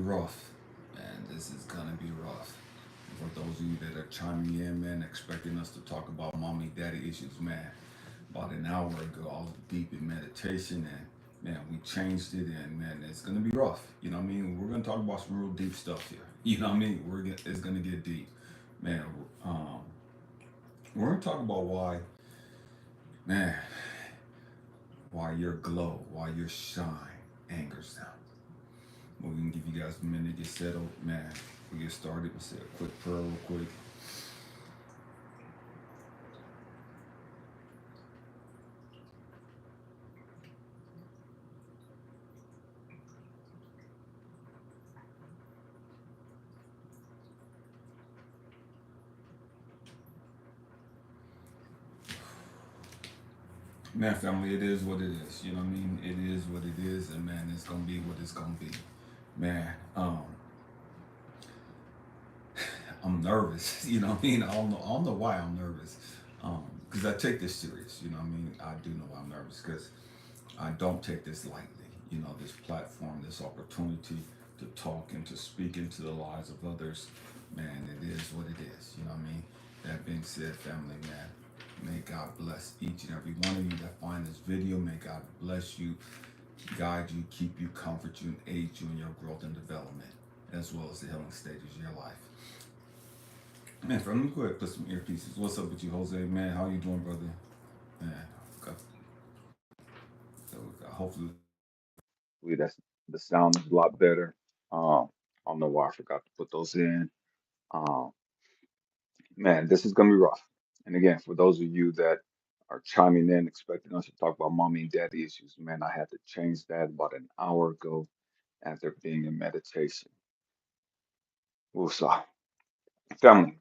rough. Man, this is gonna be rough. For those of you that are chiming in, man, expecting us to talk about mommy daddy issues, man. About an hour ago, I was deep in meditation, and man, we changed it, and man, it's gonna be rough. You know what I mean? We're gonna talk about some real deep stuff here. You know what I mean? It's gonna get deep, man. Um, we're gonna talk about why, man, why your glow, why your shine angers them. We're gonna give you guys a minute to get settled, man. We get started. We'll say a quick prayer, real quick. Man, family, it is what it is. You know what I mean? It is what it is, and man, it's gonna be what it's gonna be. Man, I'm nervous. You know what I mean? I don't know why I'm nervous. Because I take this serious. You know what I mean? I do know why I'm nervous because I don't take this lightly. You know, this platform, this opportunity to talk and to speak into the lives of others. Man, it is what it is. You know what I mean? That being said, family, man, may God bless each and every one of you that find this video. May God bless you, guide you, keep you, comfort you, and aid you in your growth and development, as well as the healing stages of your life. Man, let me go ahead and put some earpieces. What's up with you, Jose? Man, how you doing, brother? Man, okay. Hopefully. That's the sound is a lot better. I don't know why I forgot to put those in. Um, Man, this is gonna be rough. And again, for those of you that are chiming in, expecting us to talk about mommy and daddy issues, man, I had to change that about an hour ago after being in meditation. Woosah. Family,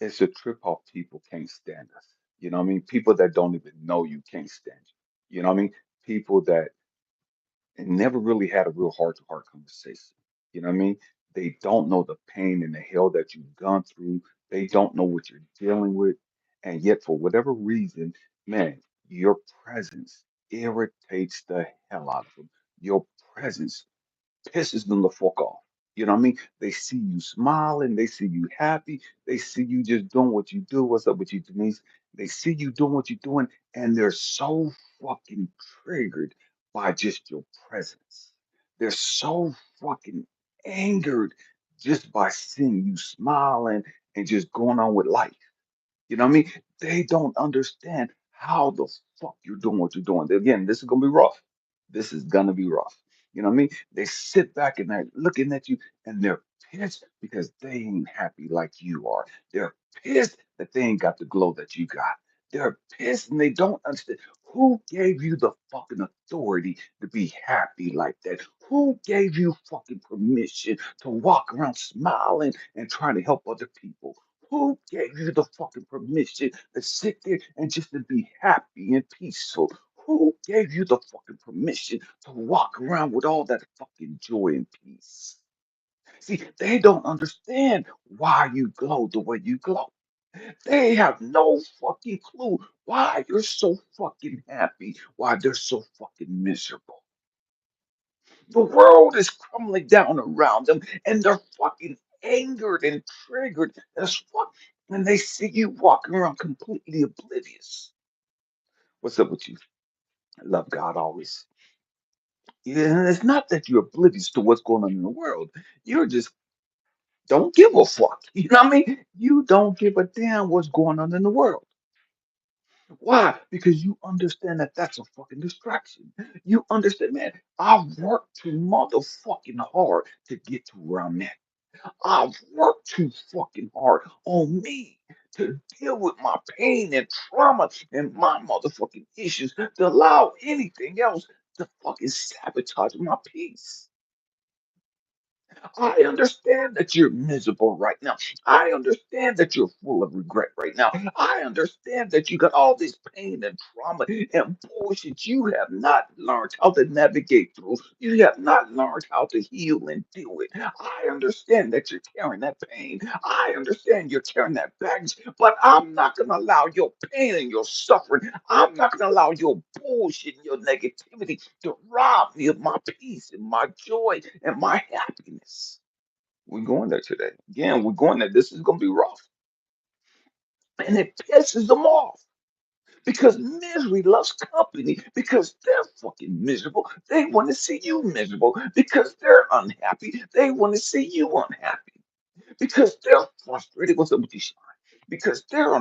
it's a trip how people can't stand us. You know what I mean? People that don't even know you can't stand you. You know what I mean? People that never really had a real heart to heart conversation. You know what I mean? They don't know the pain and the hell that you've gone through. They don't know what you're dealing with. And yet, for whatever reason, man, your presence irritates the hell out of them. Your presence pisses them the fuck off. You know what I mean? They see you smiling, they see you happy, they see you just doing what you do. What's up with you, Denise? They see you doing what you're doing, and they're so fucking triggered by just your presence. They're so fucking angered just by seeing you smiling and just going on with life. You know what I mean? They don't understand how the fuck you're doing what you're doing. Again, this is gonna be rough. This is gonna be rough. You know what I mean? They sit back and they're looking at you and they're pissed because they ain't happy like you are. They're pissed that they ain't got the glow that you got. They're pissed and they don't understand who gave you the fucking authority to be happy like that. Who gave you fucking permission to walk around smiling and trying to help other people? Who gave you the fucking permission to sit there and just to be happy and peaceful? Who gave you the fucking permission to walk around with all that fucking joy and peace? See, they don't understand why you glow the way you glow. They have no fucking clue why you're so fucking happy, why they're so fucking miserable. The world is crumbling down around them, and they're fucking angered and triggered as fuck. And they see you walking around completely oblivious. What's up with you? I love God always. Yeah, and it's not that you're oblivious to what's going on in the world. You're just don't give a fuck. You know what I mean? You don't give a damn what's going on in the world. Why? Because you understand that that's a fucking distraction. You understand, man. I worked too motherfucking hard to get to where I'm at. I've worked too fucking hard on me to deal with my pain and trauma and my motherfucking issues to allow anything else to fucking sabotage my peace. I understand that you're miserable right now. I understand that you're full of regret right now. I understand that you got all this pain and trauma and bullshit you have not learned how to navigate through. You have not learned how to heal and deal with. I understand that you're carrying that pain. I understand you're carrying that baggage, but I'm not going to allow your pain and your suffering. I'm not going to allow your bullshit and your negativity to rob me of my peace and my joy and my happiness. We're going there today. Again, we're going there. This is going to be rough. And it pisses them off because misery loves company because they're fucking miserable. They want to see you miserable because they're unhappy. They want to see you unhappy because they're frustrated. What's up with you, Sean? Because they're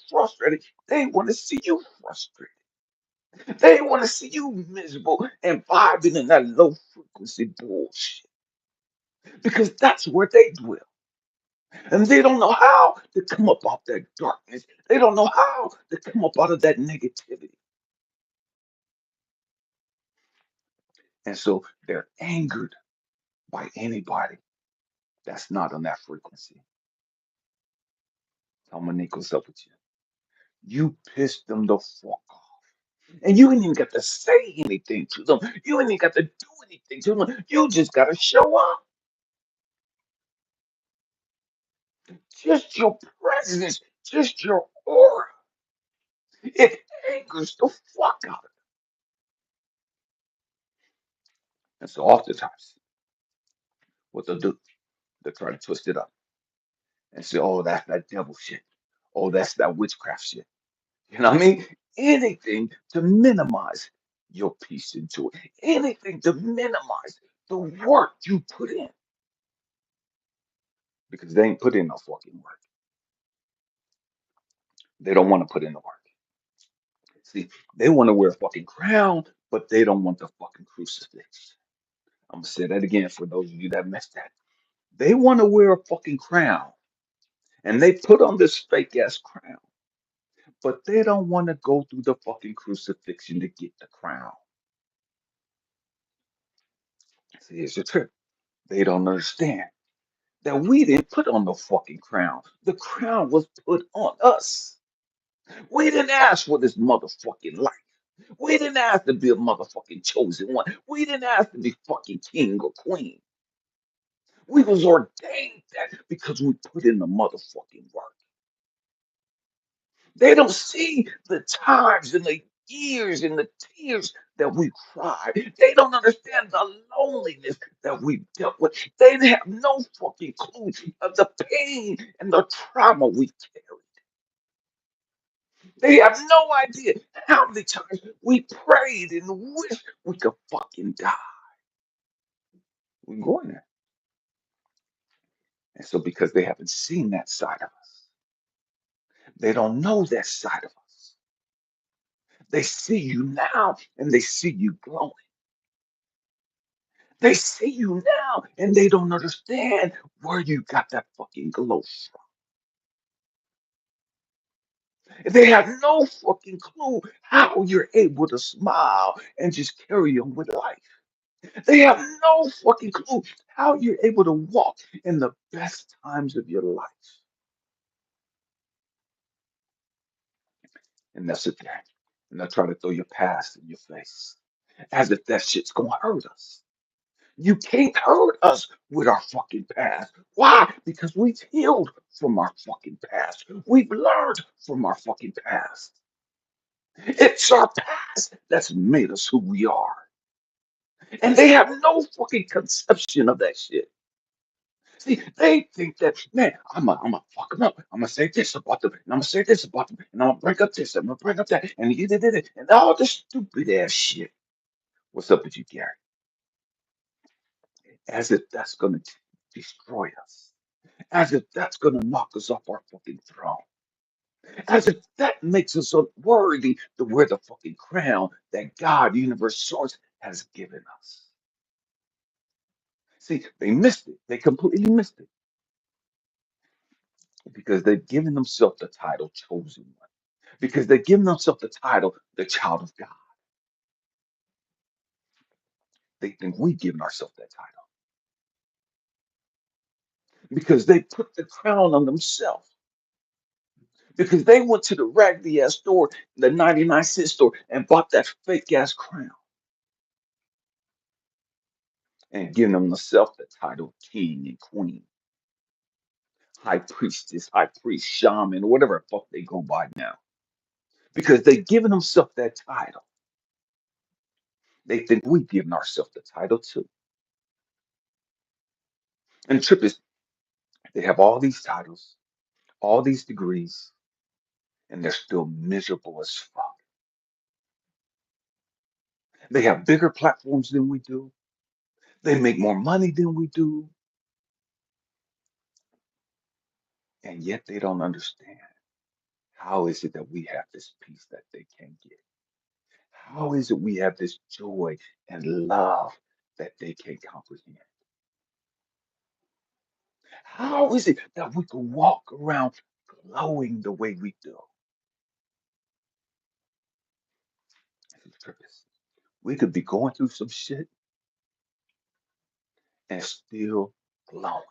frustrated. They want to see you frustrated. They want to see you miserable and vibing in that low frequency bullshit because that's where they dwell. And they don't know how to come up out that darkness. They don't know how to come up out of that negativity. And so they're angered by anybody that's not on that frequency. I'm gonna what's up with you. You pissed them the fuck off. And you ain't even got to say anything to them. You ain't even got to do anything to them. You just gotta show up. Just your presence, just your aura. It angers the fuck out of them. And so oftentimes, what they'll do, they'll try to twist it up and say, oh, that's that devil shit. Oh, that's that witchcraft shit. You know what I mean? Anything to minimize your peace and joy. Anything to minimize the work you put in. Because they ain't put in no fucking work. They don't want to put in the work. See, they want to wear a fucking crown, but they don't want the fucking crucifix. I'm gonna say that again for those of you that missed that. They want to wear a fucking crown, and they put on this fake ass crown, but they don't want to go through the fucking crucifixion to get the crown. See, here's the trick. They don't understand that we didn't put on the fucking crown. The crown was put on us. We didn't ask for this motherfucking life. We didn't ask to be a motherfucking chosen one. We didn't ask to be fucking king or queen. We was ordained that because we put in the motherfucking work. They don't see the times and the years and the tears that we cried. They don't understand the loneliness that we dealt with. They have no fucking clue of the pain and the trauma we carried. They have no idea how many times we prayed and wished we could fucking die. We're going there. And so because they haven't seen that side of us, they don't know that side of us. They see you now and they see you glowing. They see you now and they don't understand where you got that fucking glow from. They have no fucking clue how you're able to smile and just carry on with life. They have no fucking clue how you're able to walk in the best times of your life. And that's it there. And they'll try to throw your past in your face as if that shit's gonna hurt us. You can't hurt us with our fucking past. Why? Because we've healed from our fucking past. We've learned from our fucking past. It's our past that's made us who we are. And they have no fucking conception of that shit. See, they think that, man, I'm gonna fuck them up. I'm gonna say this about them, and I'm gonna say this about them, and I'm gonna bring up this, I'm gonna bring up that, and you did it, and all this stupid ass shit. What's up with you, Gary? As if that's gonna destroy us. As if that's gonna knock us off our fucking throne. As if that makes us unworthy to wear the fucking crown that God, universe source, has given us. See, they missed it. They completely missed it because they've given themselves the title chosen one. Because they've given themselves the title the child of God. They think we've given ourselves that title. because they put the crown on themselves. Because they went to the raggedy ass store, the 99-cent store, and bought that fake ass crown and giving themselves the title king and queen, high priestess, high priest, shaman, or whatever the fuck they go by now. Because they giving themselves that title. They think we giving ourselves the title too. And the trip is they have all these titles, all these degrees, and they're still miserable as fuck. They have bigger platforms than we do. They make more money than we do, and yet they don't understand. How is it that we have this peace that they can't get? How is it we have this joy and love that they can't comprehend? How is it that we can walk around glowing the way we do? This is purpose. We could be going through some shit and still glowing.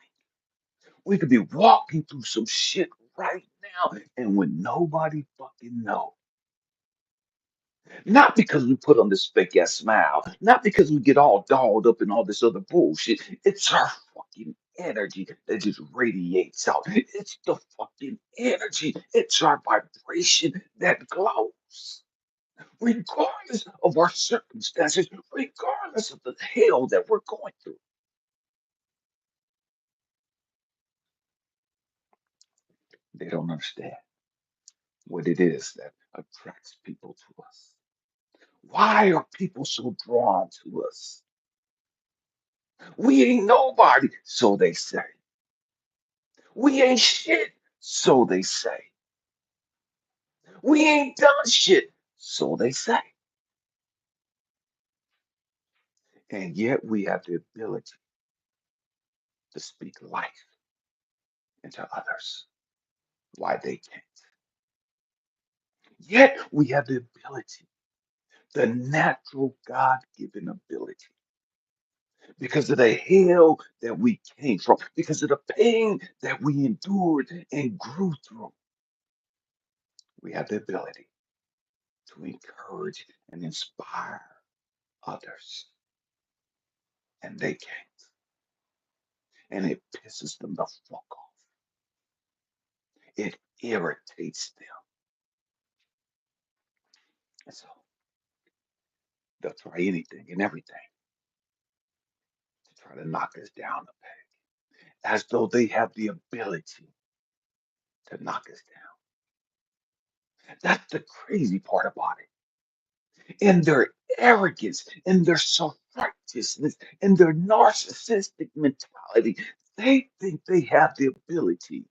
We could be walking through some shit right now and when nobody fucking knows. Not because we put on this fake ass smile, not because we get all dolled up and all this other bullshit. It's our fucking energy that just radiates out. It's the fucking energy. It's our vibration that glows. Regardless of our circumstances, regardless of the hell that we're going through. They don't understand what it is that attracts people to us. Why are people so drawn to us? We ain't nobody, so they say. We ain't shit, so they say. We ain't done shit, so they say. And yet we have the ability to speak life into others. Why they can't. Yet we have the ability, the natural God given ability, because of the hell that we came from, because of the pain that we endured and grew through. We have the ability to encourage and inspire others, and they can't. And it pisses them the fuck off. It irritates them. And so they'll try anything and everything to try to knock us down a peg, as though they have the ability to knock us down. That's the crazy part about it. In their arrogance, in their self-righteousness, in their narcissistic mentality, they think they have the ability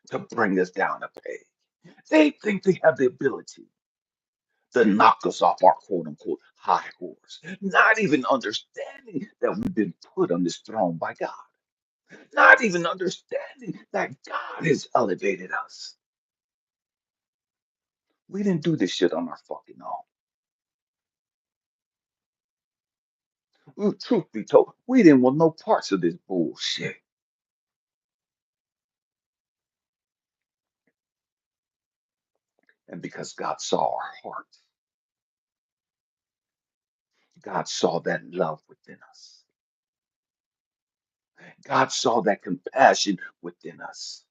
to bring us down a peg. They think they have the ability to knock us off our quote unquote high horse, not even understanding that we've been put on this throne by God, not even understanding that God has elevated us. We didn't do this shit on our fucking own. Truth be told, we didn't want no parts of this bullshit. And because God saw our heart, God saw that love within us, God saw that compassion within us.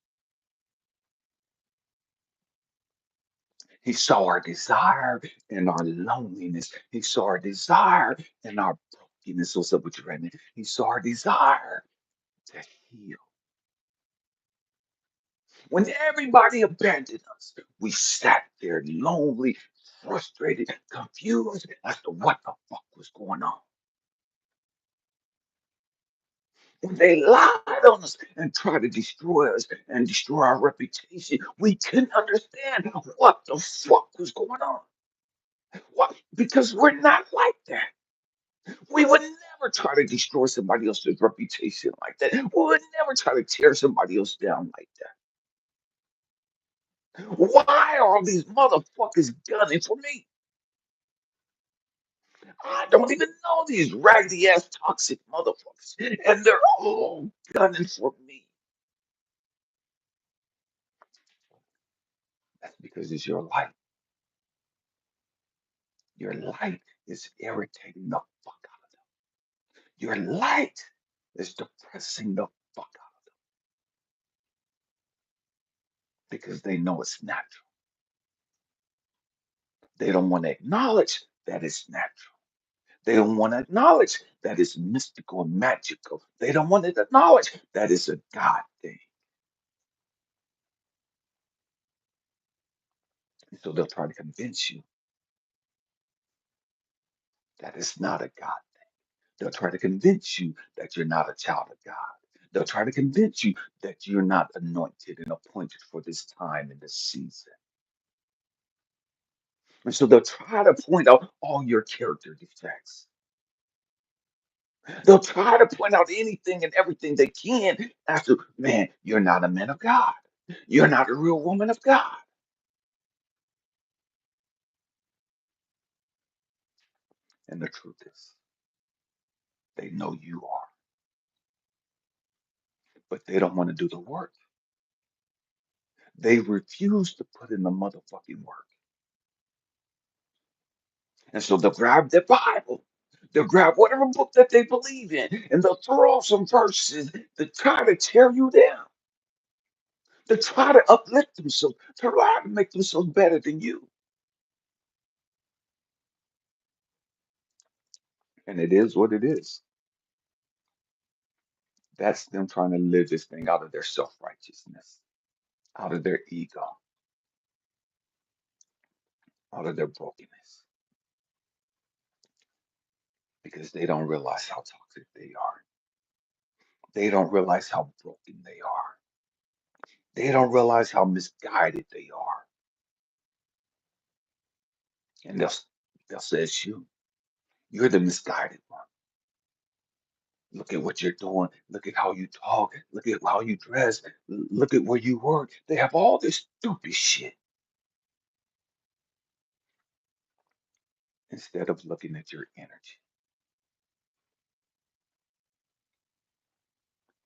He saw our desire and our loneliness. He saw our desire and our brokenness. What's up with you right now? He saw our desire to heal. When everybody abandoned us, we sat there lonely, frustrated, confused as to what the fuck was going on. When they lied on us and tried to destroy us and destroy our reputation, we couldn't understand what the fuck was going on. What? Because we're not like that. We would never try to destroy somebody else's reputation like that. We would never try to tear somebody else down like that. Why are all these motherfuckers gunning for me? I don't even know these raggedy ass toxic motherfuckers. And they're all gunning for me. because it's your light. Your light is irritating the fuck out of them. Your light is depressing the fuck out because they know it's natural. They don't want to acknowledge that it's natural. They don't want to acknowledge that it's mystical and magical. They don't want to acknowledge that it's a God thing. And so they'll try to convince you that it's not a God thing. They'll try to convince you that you're not a child of God. They'll try to convince you that you're not anointed and appointed for this time and this season. And so they'll try to point out all your character defects. They'll try to point out anything and everything they can after, man, you're not a man of God. You're not a real woman of God. And the truth is, they know you are, but they don't want to do the work. They refuse to put in the motherfucking work. And so they'll grab their Bible. They'll grab whatever book that they believe in, and they'll throw off some verses to try to tear you down, to try to uplift themselves, to try to make themselves better than you. And it is what it is. That's them trying to live this thing out of their self-righteousness, out of their ego, out of their brokenness, because they don't realize how toxic they are. They don't realize how broken they are. They don't realize how misguided they are. And they'll say it's you. You're the misguided one. Look at what you're doing. Look at how you talk. Look at how you dress. Look at where you work. They have all this stupid shit instead of looking at your energy.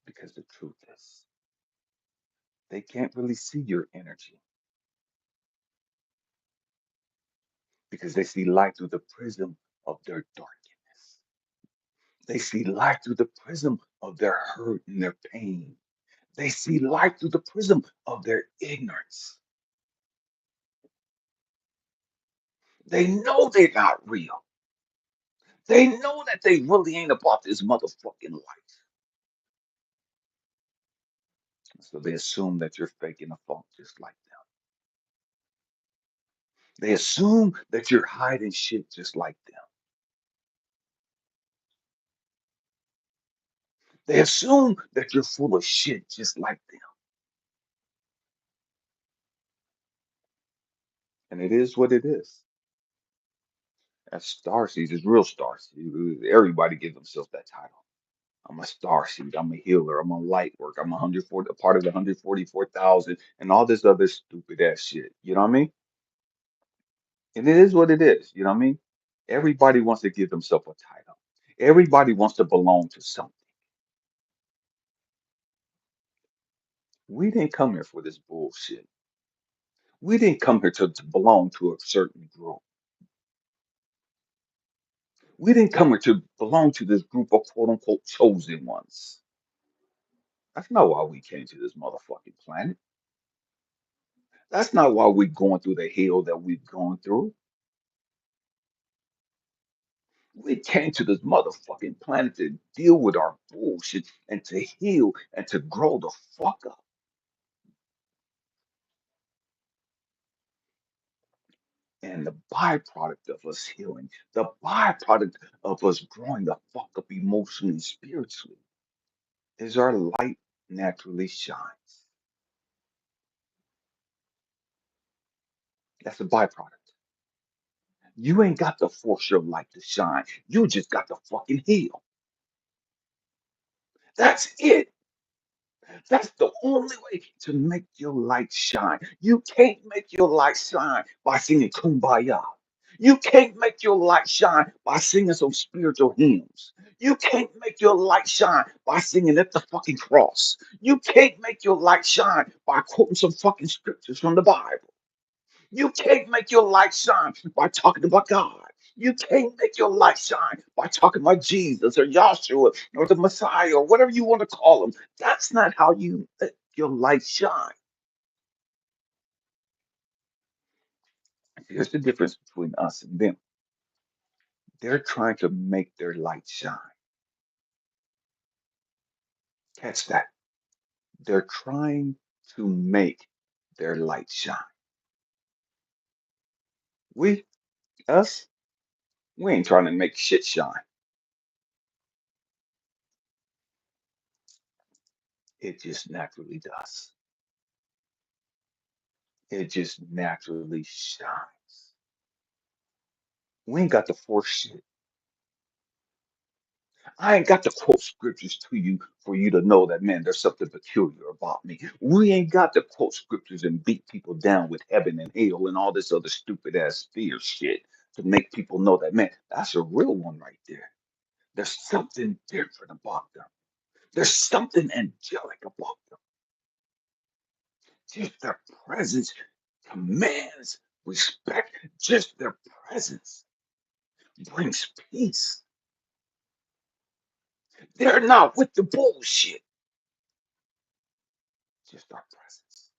Because the truth is, they can't really see your energy because they see light through the prism of their darkness. They see light through the prism of their hurt and their pain. They see light through the prism of their ignorance. They know they're not real. They know that they really ain't about this motherfucking life. So they assume that you're faking a funk just like them. They assume that you're hiding shit just like them. They assume that you're full of shit just like them. And it is what it is. That's star seeds is real star seed. Everybody gives themselves that title. I'm a star seed. I'm a healer. I'm a light work. I'm 140, a part of the 144,000 and all this other stupid ass shit. You know what I mean? And it is what it is. You know what I mean? Everybody wants to give themselves a title. Everybody wants to belong to something. We didn't come here for this bullshit. We didn't come here to belong to a certain group. We didn't come here to belong to this group of quote unquote chosen ones. That's not why we came to this motherfucking planet. That's not why we're going through the hell that we've gone through. We came to this motherfucking planet to deal with our bullshit and to heal and to grow the fuck up. And the byproduct of us healing, the byproduct of us growing the fuck up emotionally and spiritually is our light naturally shines. That's a byproduct. You ain't got to force your light to shine. You just got to fucking heal. That's it. That's the only way to make your light shine. You can't make your light shine by singing Kumbaya. You can't make your light shine by singing some spiritual hymns. You can't make your light shine by singing at the fucking cross. You can't make your light shine by quoting some fucking scriptures from the Bible. You can't make your light shine by talking about God. You can't make your light shine by talking about Jesus or Yahshua or the Messiah or whatever you want to call him. That's not how you let your light shine. Here's the difference between us and them. They're trying to make their light shine. Catch that. They're trying to make their light shine. We, us, we ain't trying to make shit shine. It just naturally does. It just naturally shines. We ain't got to force shit. I ain't got to quote scriptures to you for you to know that, man, there's something peculiar about me. We ain't got to quote scriptures and beat people down with heaven and hell and all this other stupid ass fear shit to make people know that, man, that's a real one right there. There's something different about them. There's something angelic about them. Just their presence commands respect. Just their presence brings peace. They're not with the bullshit. Just our presence.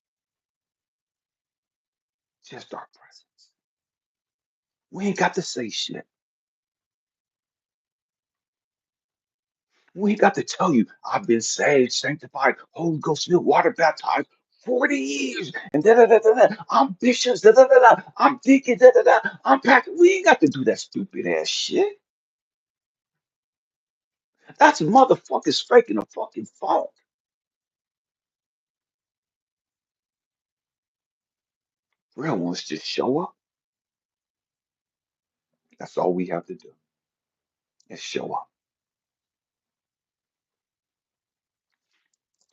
Just our presence. We ain't got to say shit. We ain't got to tell you, I've been saved, sanctified, Holy Ghost filled, water baptized 40 years. And da da da da da. I'm bishops, da da da da. I'm deacon, da da da. I'm packing. We ain't got to do that stupid ass shit. That's motherfuckers faking a fucking phone. Real ones just show up. That's all we have to do is show up.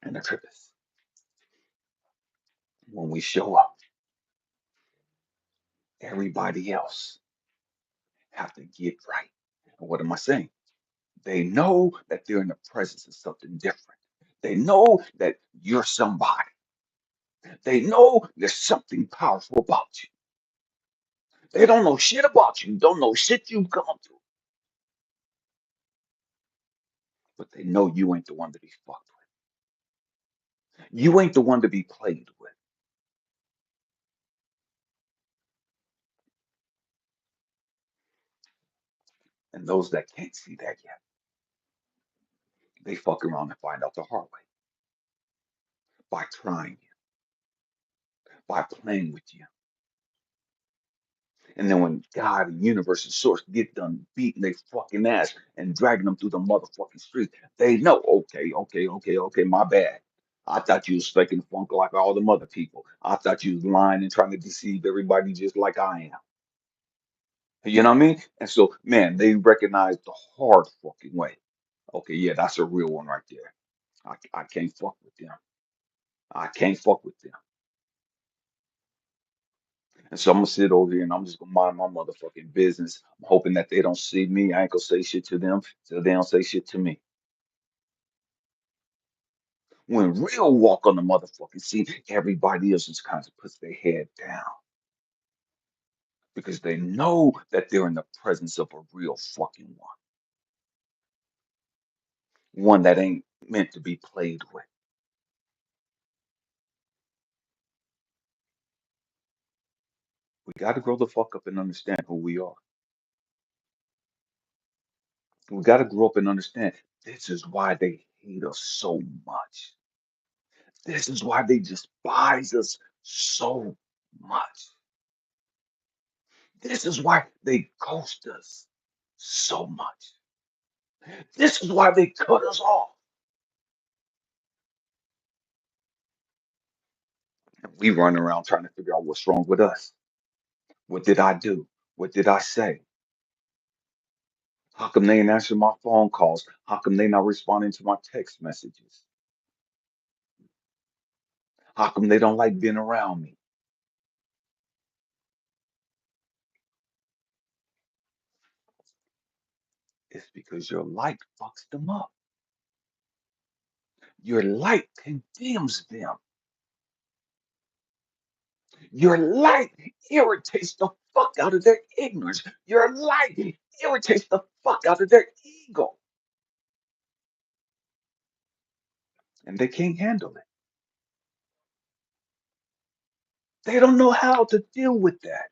And the trip is when we show up, everybody else have to get right. And what am I saying? They know that they're in the presence of something different. They know that you're somebody. They know there's something powerful about you. They don't know shit about you, don't know shit you've gone through, but they know you ain't the one to be fucked with. You ain't the one to be played with. And those that can't see that yet, they fuck around and find out the hard way by trying you, by playing with you. And then when God and universe and source get done beating their fucking ass and dragging them through the motherfucking street, they know, okay, my bad. I thought you was faking the funk like all them other people. I thought you was lying and trying to deceive everybody just like I am. You know what I mean? And so, man, they recognize the hard fucking way. Okay, yeah, that's a real one right there. I can't fuck with them. I can't fuck with them. And so I'm gonna sit over here and I'm just gonna mind my motherfucking business. I'm hoping that they don't see me. I ain't gonna say shit to them so they don't say shit to me. When real walk on the motherfucking scene, everybody else just kind of puts their head down because they know that they're in the presence of a real fucking one that ain't meant to be played with. We got to grow the fuck up and understand who we are. We got to grow up and understand this is why they hate us so much. This is why they despise us so much. This is why they ghost us so much. This is why they cut us off. And we run around trying to figure out what's wrong with us. What did I do? What did I say? How come they ain't answering my phone calls? How come they not responding to my text messages? How come they don't like being around me? It's because your light fucks them up. Your light condemns them. Your light irritates the fuck out of their ignorance. Your light irritates the fuck out of their ego. And they can't handle it. They don't know how to deal with that.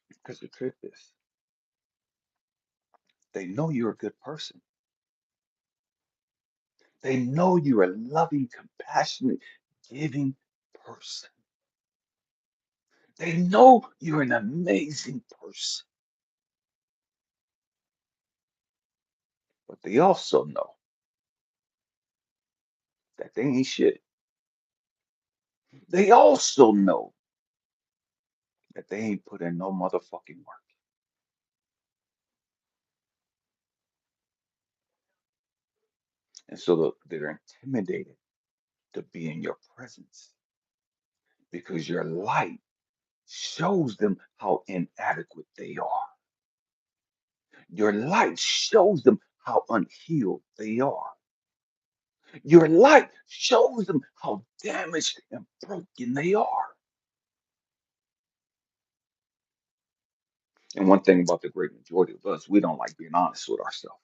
Because the truth is, they know you're a good person. They know you're a loving, compassionate, giving person. They know you're an amazing person. But they also know that they ain't shit. They also know that they ain't put in no motherfucking work. And so they're intimidated to be in your presence because your light shows them how inadequate they are. Your light shows them how unhealed they are. Your light shows them how damaged and broken they are. And one thing about the great majority of us, we don't like being honest with ourselves.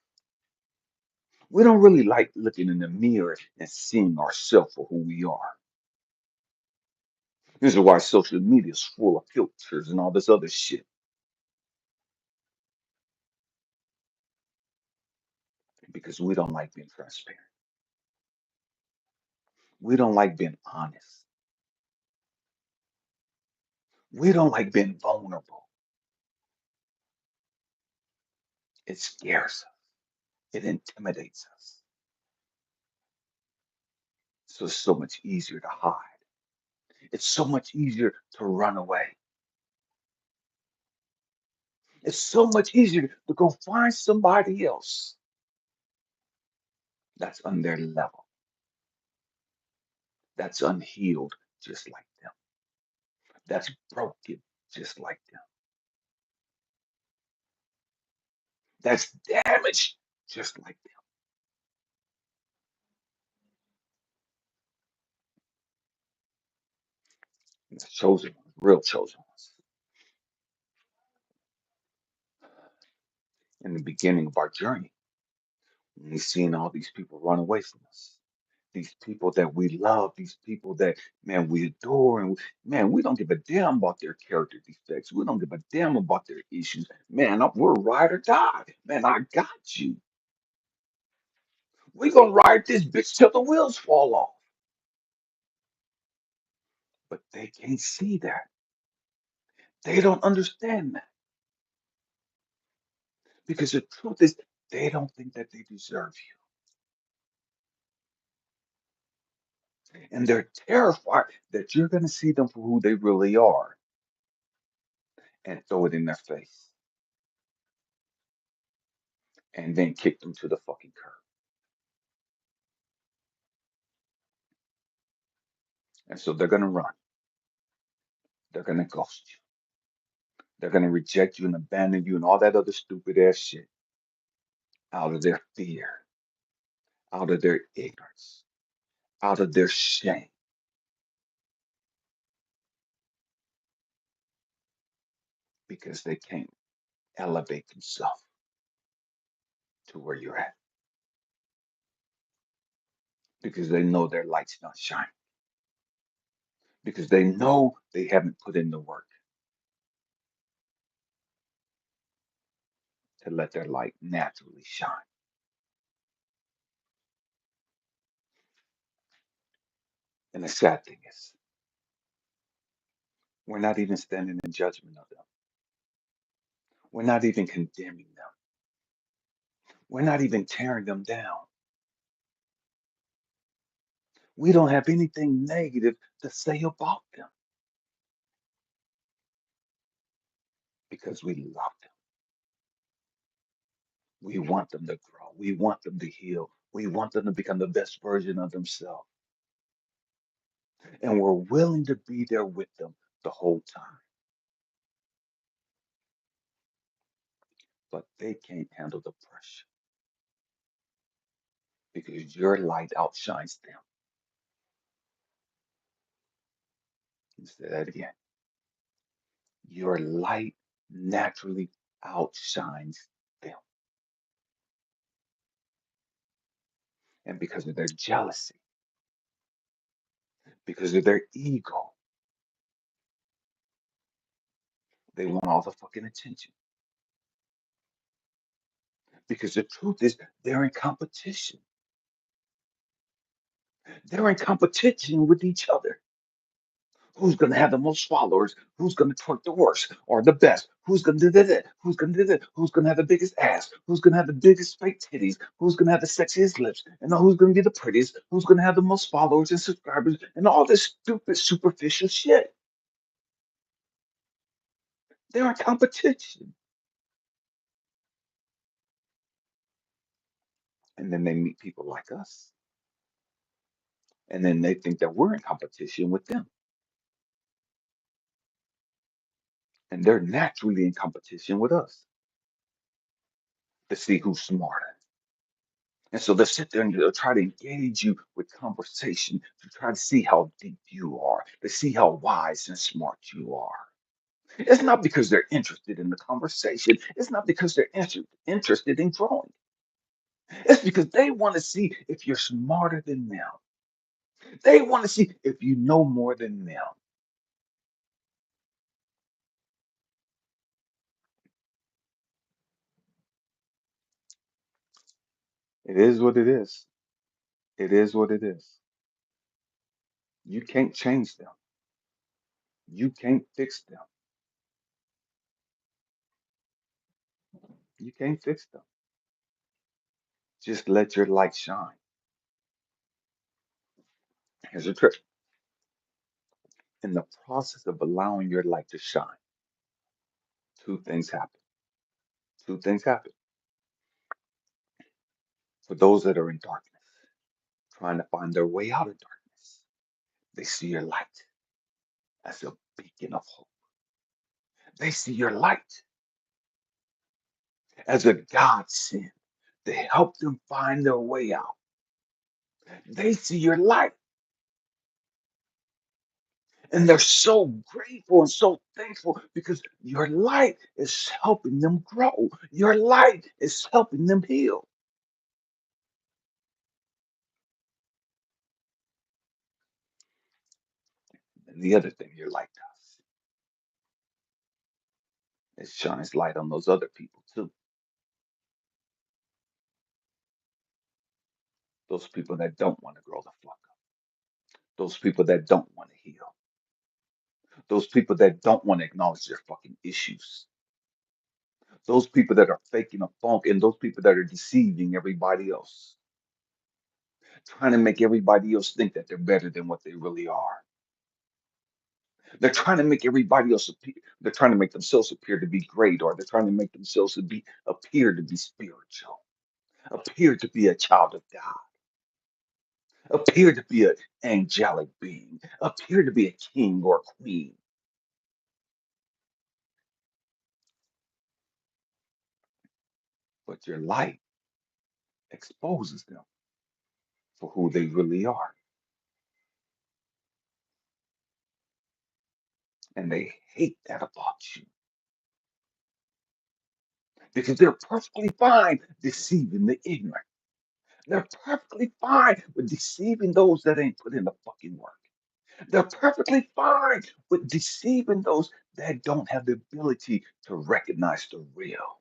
We don't really like looking in the mirror and seeing ourselves for who we are. This is why social media is full of filters and all this other shit, because we don't like being transparent. We don't like being honest. We don't like being vulnerable. It scares us. It intimidates us. So it's so much easier to hide. It's so much easier to run away. It's so much easier to go find somebody else that's on their level, that's unhealed just like them, that's broken just like them, that's damaged just like them. And the chosen ones, real chosen ones. In the beginning of our journey, when we seen all these people run away from us, these people that we love, these people that, man, we adore, and man, we don't give a damn about their character defects. We don't give a damn about their issues. Man, we're ride or die. Man, I got you. We gonna ride this bitch till the wheels fall off. But they can't see that. They don't understand that. Because the truth is, they don't think that they deserve you. And they're terrified that you're gonna see them for who they really are and throw it in their face and then kick them to the fucking curb. And so they're gonna run. They're gonna ghost you. They're gonna reject you and abandon you and all that other stupid ass shit out of their fear, out of their ignorance, out of their shame, because they can't elevate themselves to where you're at, because they know their light's not shining, because they know they haven't put in the work to let their light naturally shine. And the sad thing is, we're not even standing in judgment of them. We're not even condemning them. We're not even tearing them down. We don't have anything negative to say about them because we love them. We want them to grow. We want them to heal. We want them to become the best version of themselves. And we're willing to be there with them the whole time. But they can't handle the pressure because your light outshines them. Say that again. Your light naturally outshines them. And because of their jealousy, because of their ego, they want all the fucking attention. Because the truth is, they're in competition. They're in competition with each other. Who's going to have the most followers? Who's going to twerk the worst or the best? Who's going to do that? Who's going to do that? Who's going to have the biggest ass? Who's going to have the biggest fake titties? Who's going to have the sexiest lips? And who's going to be the prettiest? Who's going to have the most followers and subscribers? And all this stupid, superficial shit. They're in competition. And then they meet people like us. And then they think that we're in competition with them. And they're naturally in competition with us to see who's smarter. And so they sit there and they'll try to engage you with conversation to try to see how deep you are, to see how wise and smart you are. It's not because they're interested in the conversation. It's not because they're interested in growing. It's because they want to see if you're smarter than them. They want to see if you know more than them. It is what it is. It is what it is. You can't change them. You can't fix them. You can't fix them. Just let your light shine. Here's a trick. In the process of allowing your light to shine, two things happen. Two things happen. For those that are in darkness, trying to find their way out of darkness, they see your light as a beacon of hope. They see your light as a godsend to help them find their way out. They see your light and they're so grateful and so thankful because your light is helping them grow. Your light is helping them heal. And the other thing your light does, it shines light on those other people too. Those people that don't want to grow the fuck up. Those people that don't want to heal. Those people that don't want to acknowledge their fucking issues. Those people that are faking a funk and those people that are deceiving everybody else. Trying to make everybody else think that they're better than what they really are. They're trying to make everybody else appear. They're trying to make themselves appear to be great, or they're trying to make themselves to be appear to be spiritual, appear to be a child of God, appear to be an angelic being, appear to be a king or a queen. But your light exposes them for who they really are. And they hate that about you because they're perfectly fine deceiving the ignorant. They're perfectly fine with deceiving those that ain't put in the fucking work. They're perfectly fine with deceiving those that don't have the ability to recognize the real.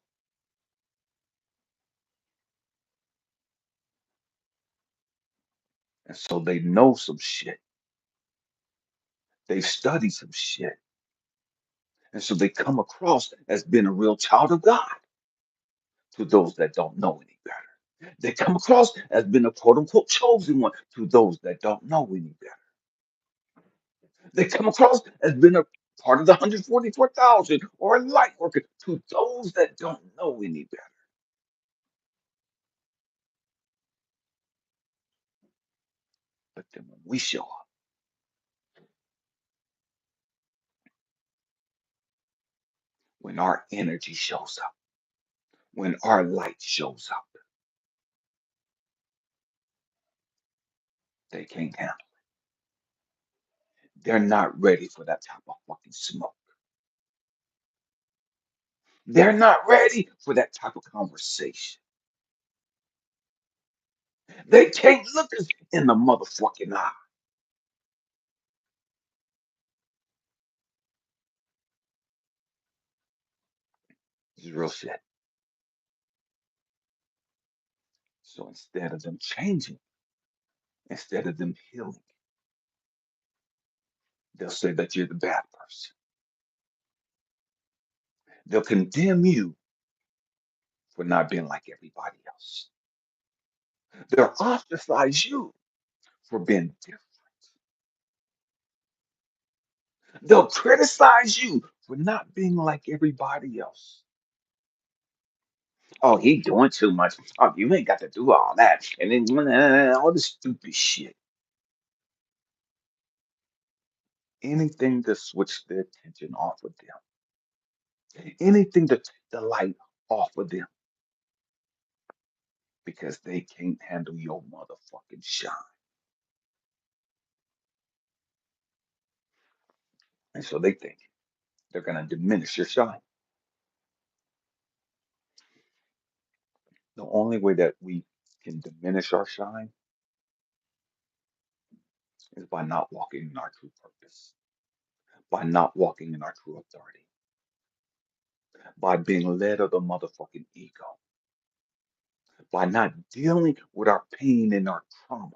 And so they know some shit. They've studied some shit. And so they come across as being a real child of God to those that don't know any better. They come across as being a quote unquote chosen one to those that don't know any better. They come across as being a part of the 144,000 or a light worker to those that don't know any better. But then when we show up, when our energy shows up, when our light shows up, they can't handle. They're not ready for that type of fucking smoke. They're not ready for that type of conversation. They can't look us in the motherfucking eye. This is real shit. So instead of them changing, instead of them healing, they'll say that you're the bad person. They'll condemn you for not being like everybody else. They'll ostracize you for being different. They'll criticize you for not being like everybody else. Oh, he doing too much. Oh, you ain't got to do all that. And then all this stupid shit. Anything to switch the attention off of them. Anything to take the light off of them because they can't handle your motherfucking shine. And so they think they're going to diminish your shine. The only way that we can diminish our shine is by not walking in our true purpose, by not walking in our true authority, by being led of the motherfucking ego, by not dealing with our pain and our trauma.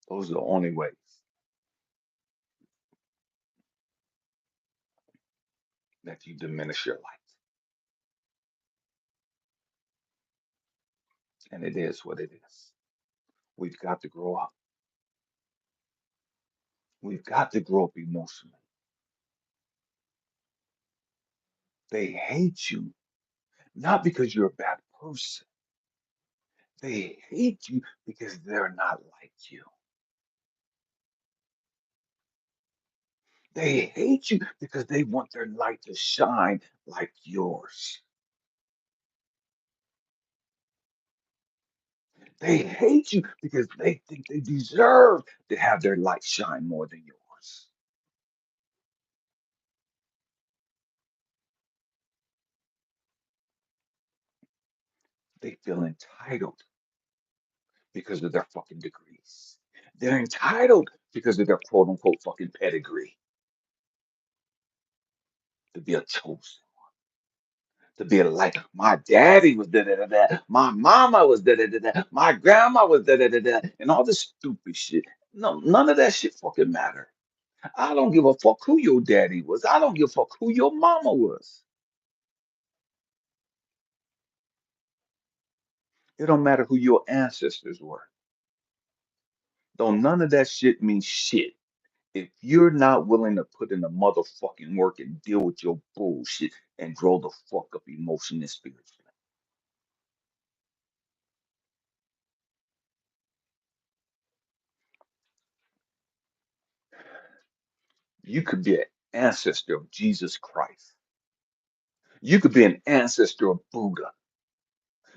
Those are the only ways that you diminish your life. And it is what it is. We've got to grow up. We've got to grow up emotionally. They hate you, not because you're a bad person. They hate you because they're not like you. They hate you because they want their light to shine like yours. They hate you because they think they deserve to have their light shine more than yours. They feel entitled because of their fucking degrees. They're entitled because of their quote unquote fucking pedigree to be a chosen, to be like my daddy was da da da da, my mama was da da da da, my grandma was da da da da, and all this stupid shit. No, none of that shit fucking matter. I don't give a fuck who your daddy was. I don't give a fuck who your mama was. It don't matter who your ancestors were. Don't none of that shit mean shit if you're not willing to put in the motherfucking work and deal with your bullshit and grow the fuck up emotionally and spiritually. You could be an ancestor of Jesus Christ. You could be an ancestor of Buddha.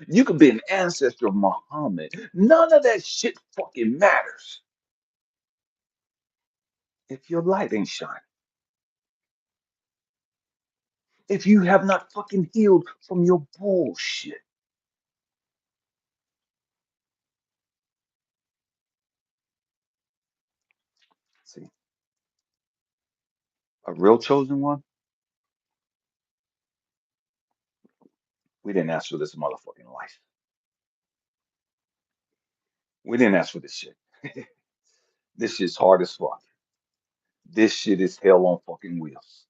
You could be an ancestor of Muhammad. None of that shit fucking matters if your light ain't shining. If you have not fucking healed from your bullshit. See, a real chosen one, we didn't ask for this motherfucking life. We didn't ask for this shit. This shit's hard as fuck. This shit is hell on fucking wheels.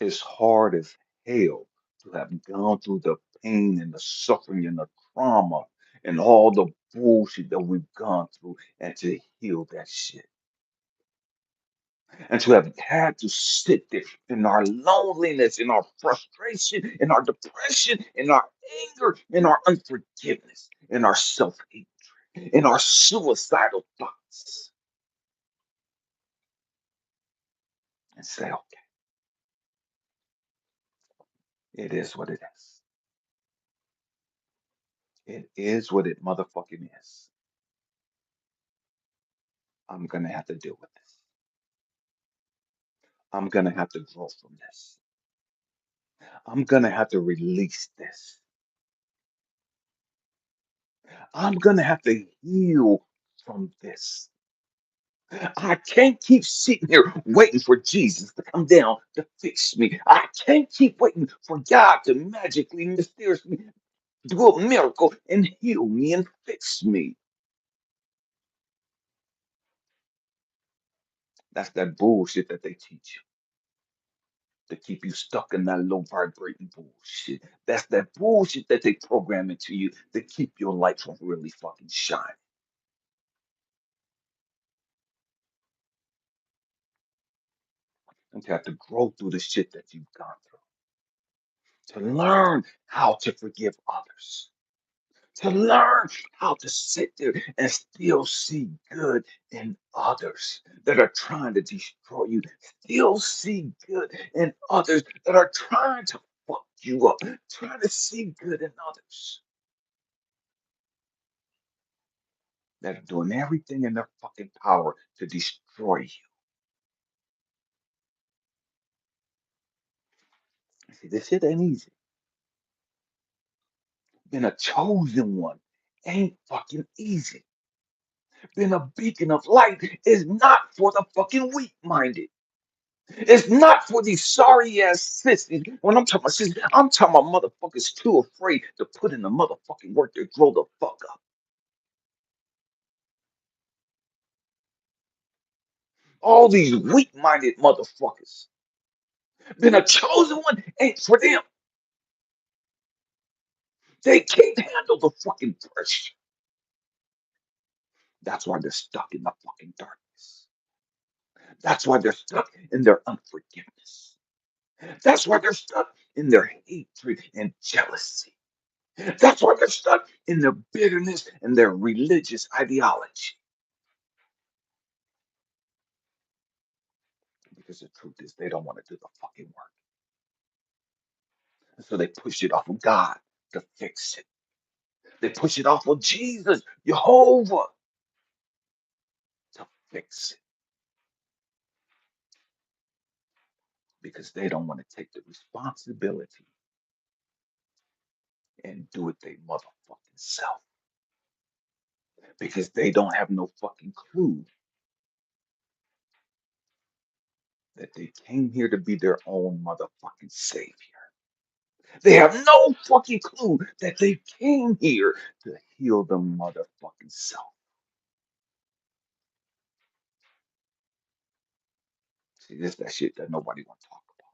It's hard as hell to have gone through the pain and the suffering and the trauma and all the bullshit that we've gone through and to heal that shit. And to have had to sit there in our loneliness, in our frustration, in our depression, in our anger, in our unforgiveness, in our self hatred, in our suicidal thoughts, and say, okay, it is what it is. It is what it motherfucking is. I'm gonna have to deal with this. I'm gonna have to grow from this. I'm gonna have to release this. I'm gonna have to heal from this. I can't keep sitting here waiting for Jesus to come down to fix me. I can't keep waiting for God to magically, mysteriously do a miracle and heal me and fix me. That's that bullshit that they teach you to keep you stuck in that low vibrating bullshit. That's that bullshit that they program into you to keep your light from really fucking shining. And to have to grow through the shit that you've gone through, to learn how to forgive others, to learn how to sit there and still see good in others that are trying to destroy you, still see good in others that are trying to fuck you up, trying to see good in others that are doing everything in their fucking power to destroy you. See, this shit ain't easy. Being a chosen one ain't fucking easy. Being a beacon of light is not for the fucking weak minded. It's not for these sorry ass sissies. When I'm talking about sissies, I'm talking about motherfuckers too afraid to put in the motherfucking work to grow the fuck up. All these weak minded motherfuckers. Then a chosen one ain't for them. They can't handle the fucking pressure. That's why they're stuck in the fucking darkness. That's why they're stuck in their unforgiveness. That's why they're stuck in their hatred and jealousy. That's why they're stuck in their bitterness and their religious ideology. Because the truth is, they don't want to do the fucking work. And so they push it off of God to fix it. They push it off of Jesus, Jehovah, to fix it. Because they don't want to take the responsibility and do it their motherfucking self. Because they don't have no fucking clue that they came here to be their own motherfucking savior. They have no fucking clue that they came here to heal them motherfucking self. See, this that shit that nobody want to talk about.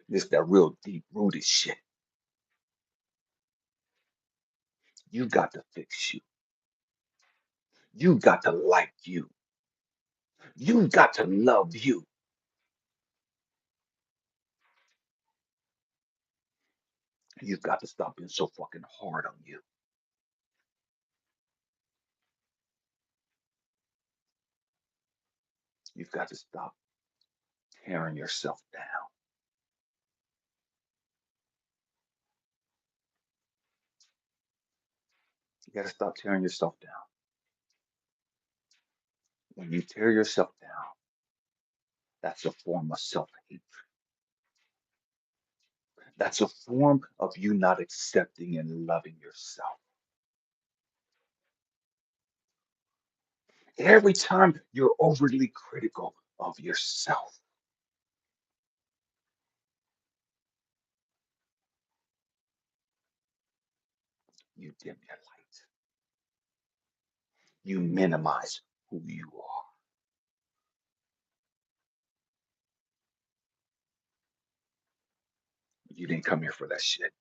This that real deep rooted shit. You got to fix you. You got to like you. You got to love you. You've got to stop being so fucking hard on you. You've got to stop tearing yourself down. You got to stop tearing yourself down. When you tear yourself down, that's a form of self hatred. That's a form of you not accepting and loving yourself. Every time you're overly critical of yourself, you dim your light. You minimize who you are. You didn't come here for that shit.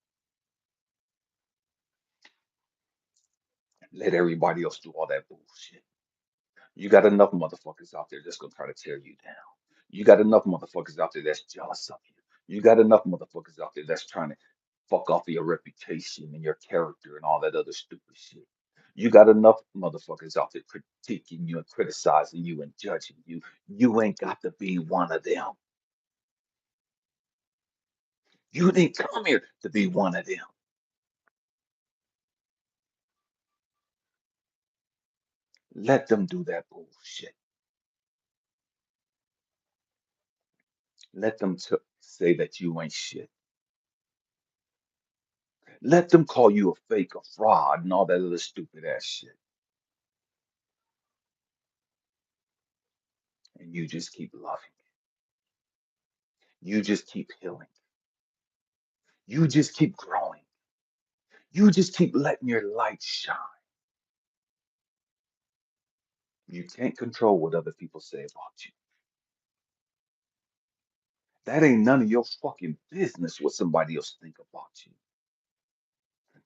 Let everybody else do all that bullshit. You got enough motherfuckers out there that's gonna try to tear you down. You got enough motherfuckers out there that's jealous of you. You got enough motherfuckers out there that's trying to fuck off your reputation and your character and all that other stupid shit. You got enough motherfuckers out there critiquing you and criticizing you and judging you. You ain't got to be one of them. You didn't come here to be one of them. Let them do that bullshit. Let them say that you ain't shit. Let them call you a fake, a fraud, and all that other stupid ass shit. And you just keep loving. You just keep healing. You just keep growing. You just keep letting your light shine. You can't control what other people say about you. That ain't none of your fucking business what somebody else think about you.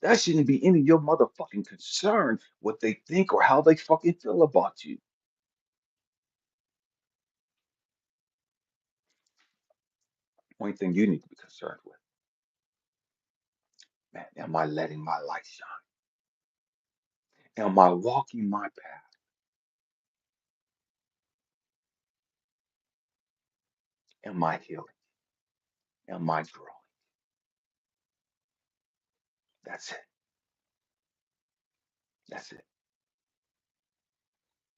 That shouldn't be any of your motherfucking concern what they think or how they fucking feel about you. Only thing you need to be concerned with, man, am I letting my light shine? Am I walking my path? Am I healing? Am I growing? That's it. That's it.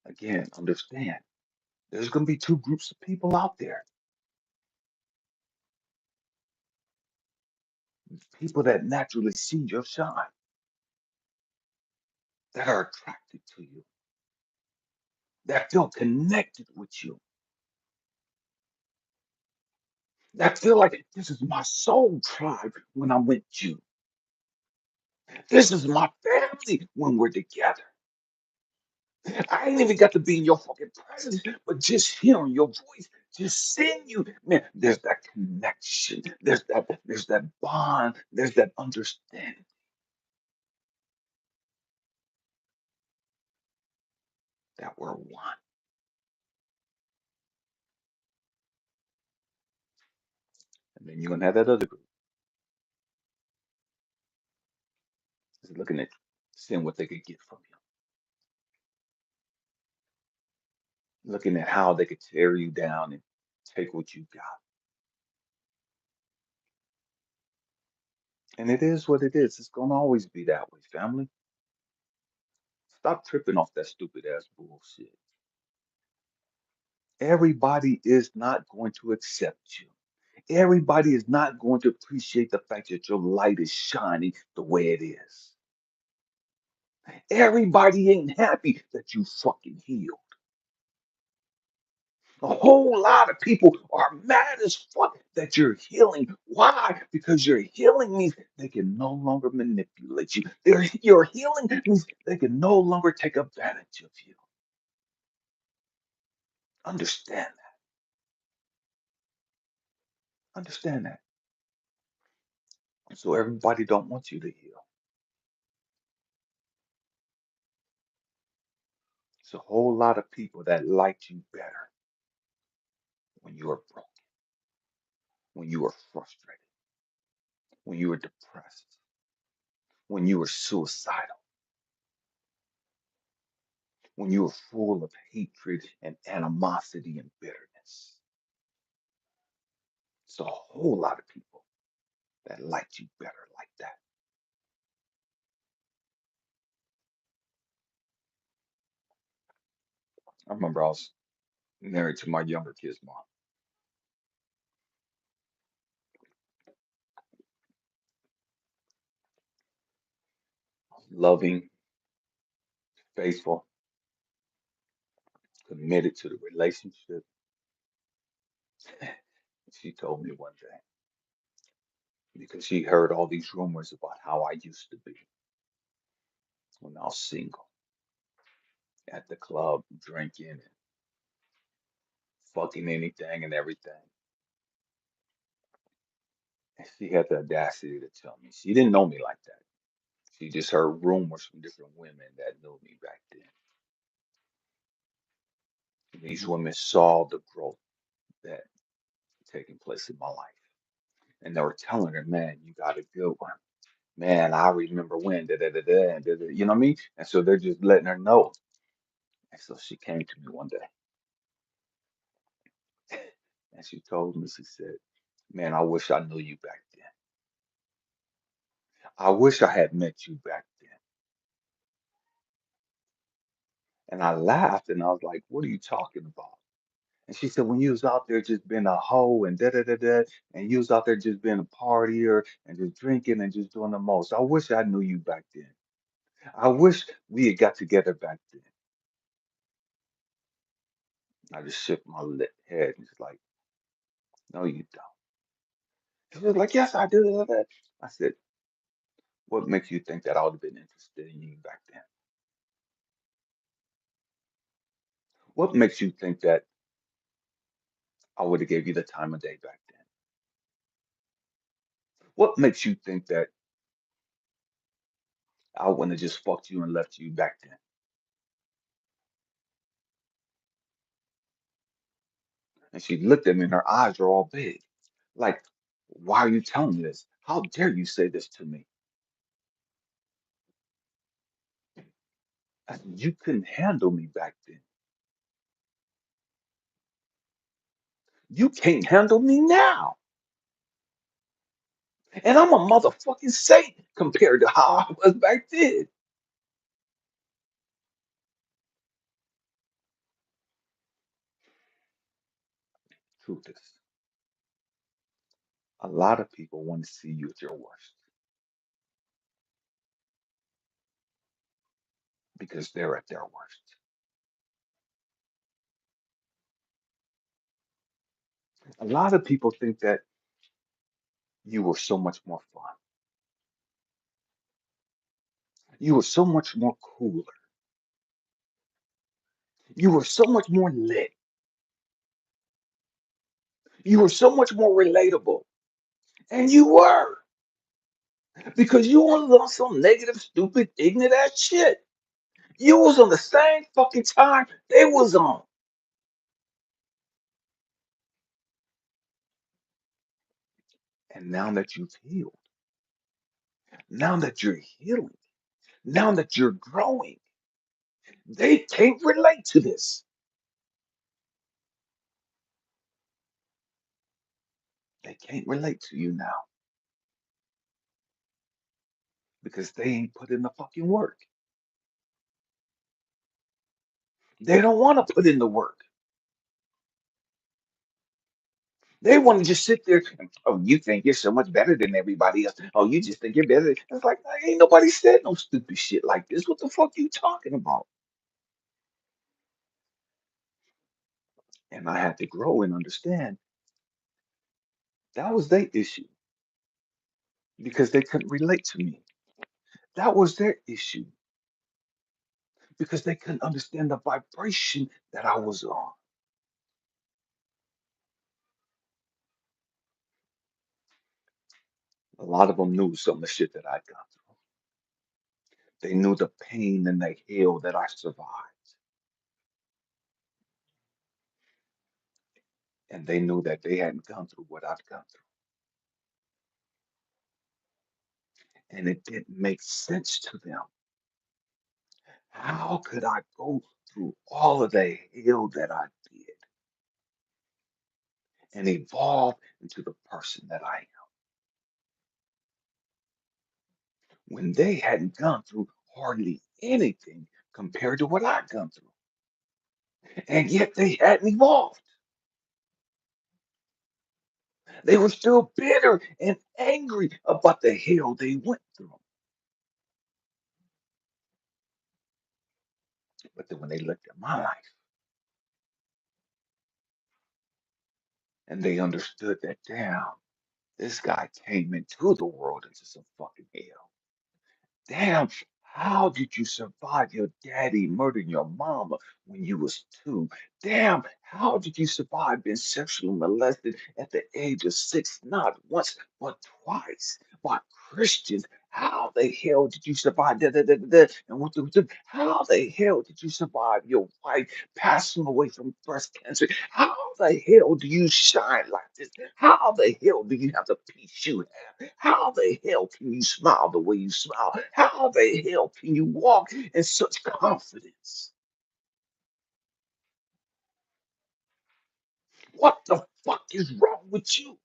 Again, understand. There's going to be two groups of people out there. People that naturally see your shine, that are attracted to you, that feel connected with you, that feel like this is my soul tribe when I'm with you. This is my family when we're together. I ain't even got to be in your fucking presence, but just hearing your voice, just seeing you, man, there's that connection, there's that bond, there's that understanding that we're one. And then you're gonna have that other group that's looking at you, seeing what they could get from you, looking at how they could tear you down and take what you got. And it is what it is. It's gonna always be that way, family. Stop tripping off that stupid ass bullshit. Everybody is not going to accept you. Everybody is not going to appreciate the fact that your light is shining the way it is. Everybody ain't happy that you fucking healed. A whole lot of people are mad as fuck that you're healing. Why? Because your healing means they can no longer manipulate you. Your healing means they can no longer take advantage of you. Understand that. Understand that. So everybody don't want you to heal. It's a whole lot of people that liked you better when you were broke, when you were frustrated, when you were depressed, when you were suicidal, when you were full of hatred and animosity and bitterness. It's a whole lot of people that liked you better like that. I remember I was married to my younger kid's mom, loving, faithful, committed to the relationship. She told me one day, because she heard all these rumors about how I used to be when I was single, at the club, drinking and fucking anything and everything. And she had the audacity to tell me she didn't know me like that. She just heard rumors from different women that knew me back then. These women saw the growth that taking place in my life. And they were telling her, man, you got a good one. Man, I remember when, da da da da, and da, da, you know what I mean? And so they're just letting her know. And so she came to me one day and she told me, she said, man, I wish I knew you back then. I wish I had met you back then. And I laughed and I was like, what are you talking about? And she said, when you was out there just being a hoe and da da da da, and you was out there just being a partier and just drinking and just doing the most. I wish I knew you back then. I wish we had got together back then. I just shook my head and just like, no, you don't. She was like, yes, I do. Da, da, da." I said, what makes you think that I would have been interested in you back then? What makes you think that I would have gave you the time of day back then? What makes you think that I wouldn't have just fucked you and left you back then? And she looked at me and her eyes were all big. Like, why are you telling me this? How dare you say this to me? I said, you couldn't handle me back then. You can't handle me now. And I'm a motherfucking saint compared to how I was back then. Truth is, a lot of people want to see you at your worst because they're at their worst. A lot of people think that you were so much more fun. You were so much more cooler. You were so much more lit. You were so much more relatable. And you were because you was on some negative, stupid, ignorant ass shit. You was on the same fucking time they was on. And now that you've healed, now that you're healing, now that you're growing, they can't relate to this. They can't relate to you now because they ain't put in the fucking work. They don't want to put in the work. They want to just sit there and, oh, you think you're so much better than everybody else. Oh, you just think you're better. It's like, ain't nobody said no stupid shit like this. What the fuck you talking about? And I had to grow and understand that was their issue because they couldn't relate to me. That was their issue because they couldn't understand the vibration that I was on. A lot of them knew some of the shit that I'd gone through. They knew the pain and the hell that I survived. And they knew that they hadn't gone through what I'd gone through. And it didn't make sense to them. How could I go through all of the hell that I did and evolve into the person that I am when they hadn't gone through hardly anything compared to what I'd gone through? And yet they hadn't evolved. They were still bitter and angry about the hell they went through. But then when they looked at my life and they understood that, damn, this guy came into the world into some fucking hell. Damn, how did you survive your daddy murdering your mama when you was 2? Damn, how did you survive being sexually molested at the age of 6, not once, but twice by Christians? How the hell did you survive? Da, da, da, da, da, and how the hell did you survive your wife passing away from breast cancer? How the hell do you shine like this? How the hell do you have the peace you have? How the hell can you smile the way you smile? How the hell can you walk in such confidence? What the fuck is wrong with you?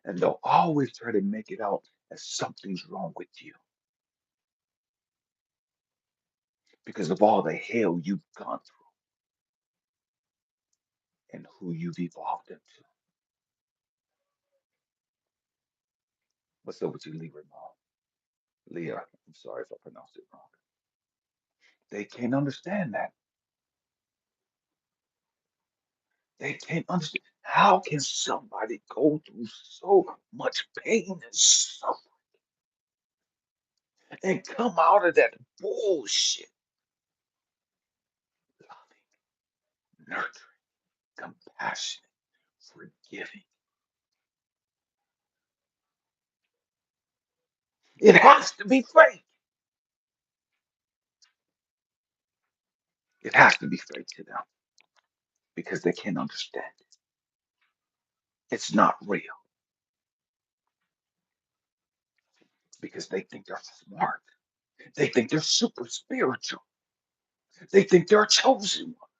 And they'll always try to make it out as something's wrong with you. because of all the hell you've gone through and who you've evolved into. What's up with you, Leah Ramon? Leah, I'm sorry if I pronounced it wrong. They can't understand that. They can't understand. How can somebody go through so much pain and suffering and come out of that bullshit loving, nurturing, compassionate, forgiving? It has to be fake. It has to be fake to them because they can't understand it. It's not real because they think they're smart. They think they're super spiritual. They think they're a chosen one.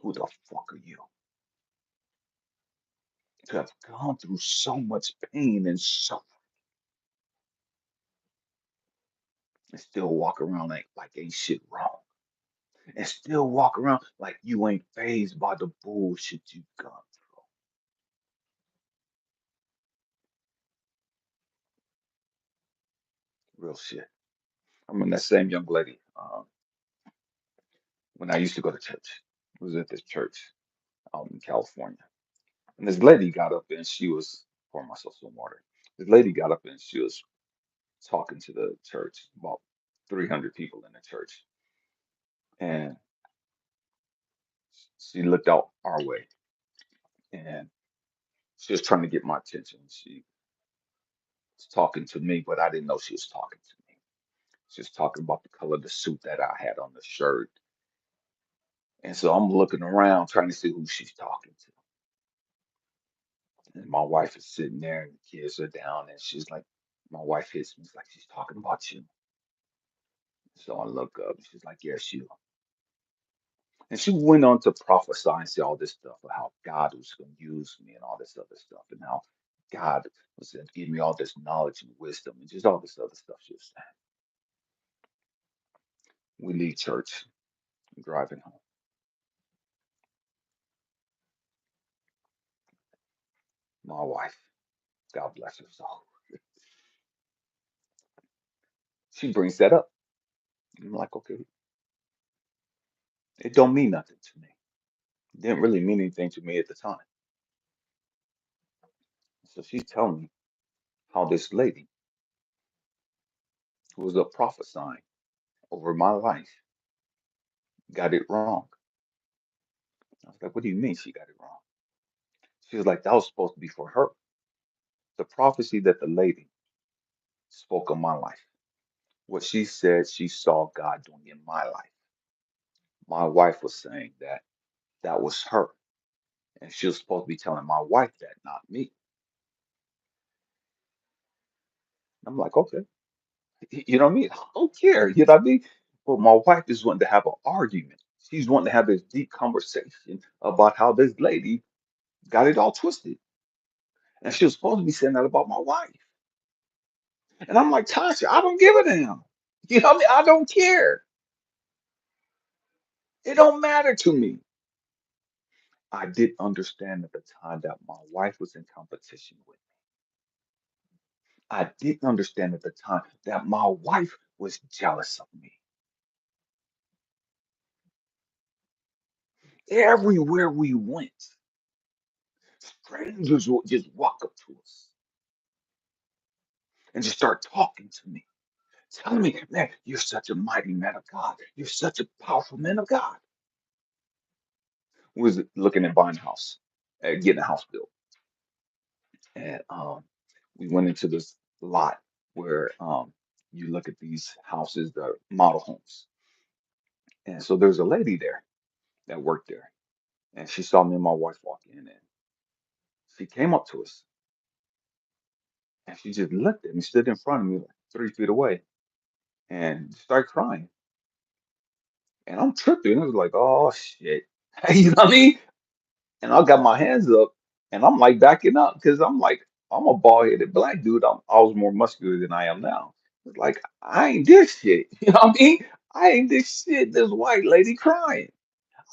Who the fuck are you to have gone through so much pain and suffering and still walk around like ain't shit wrong? And still walk around like you ain't phased by the bullshit you've gone through. Real shit. I mean, that same young lady, when I used to go to church, I was at this church out in California. And this lady got up and she was pouring myself some water. This lady got up and she was talking to the church, about 300 people in the church. And she looked out our way and she was trying to get my attention. She was talking to me, but I didn't know she was talking to me. She was talking about the color of the suit that I had on the shirt. And so I'm looking around trying to see who she's talking to. And my wife is sitting there and the kids are down and she's like, my wife hits me, it's like she's talking about you. So I look up and she's like, yes, you. And she went on to prophesy and say all this stuff of how God was going to use me and all this other stuff, and how God was going to give me all this knowledge and wisdom and just all this other stuff she was saying. We leave church, driving home. My wife, God bless her soul, she brings that up. I'm like, okay, it don't mean nothing to me. It didn't really mean anything to me at the time. So she's telling me how this lady who was up prophesying over my life got it wrong. I was like, what do you mean she got it wrong? She was like, that was supposed to be for her. The prophecy that the lady spoke of my life, what she said she saw God doing in my life. My wife was saying that that was her. And she was supposed to be telling my wife that, not me. I'm like, okay. You know what I mean? I don't care. You know what I mean? But my wife is wanting to have an argument. She's wanting to have this deep conversation about how this lady got it all twisted. And she was supposed to be saying that about my wife. And I'm like, Tasha, I don't give a damn. You know what I mean? I don't care. It don't matter to me. I didn't understand at the time that my wife was in competition with me. I didn't understand at the time that my wife was jealous of me. Everywhere we went, strangers would just walk up to us and just start talking to me, telling me, man, you're such a mighty man of God. You're such a powerful man of God. We was looking at buying a house, getting a house built. And we went into this lot where you look at these houses, the model homes. And so there's a lady there that worked there. And she saw me and my wife walk in, and she came up to us and she just looked at me, stood in front of me like 3 feet away, and started crying. And I'm tripping. I was like, oh shit. You know what I mean? And I got my hands up and I'm like backing up because I'm like, I'm a bald headed black dude. I was more muscular than I am now. It's like, I ain't this shit. You know what I mean? I ain't this shit. This white lady crying.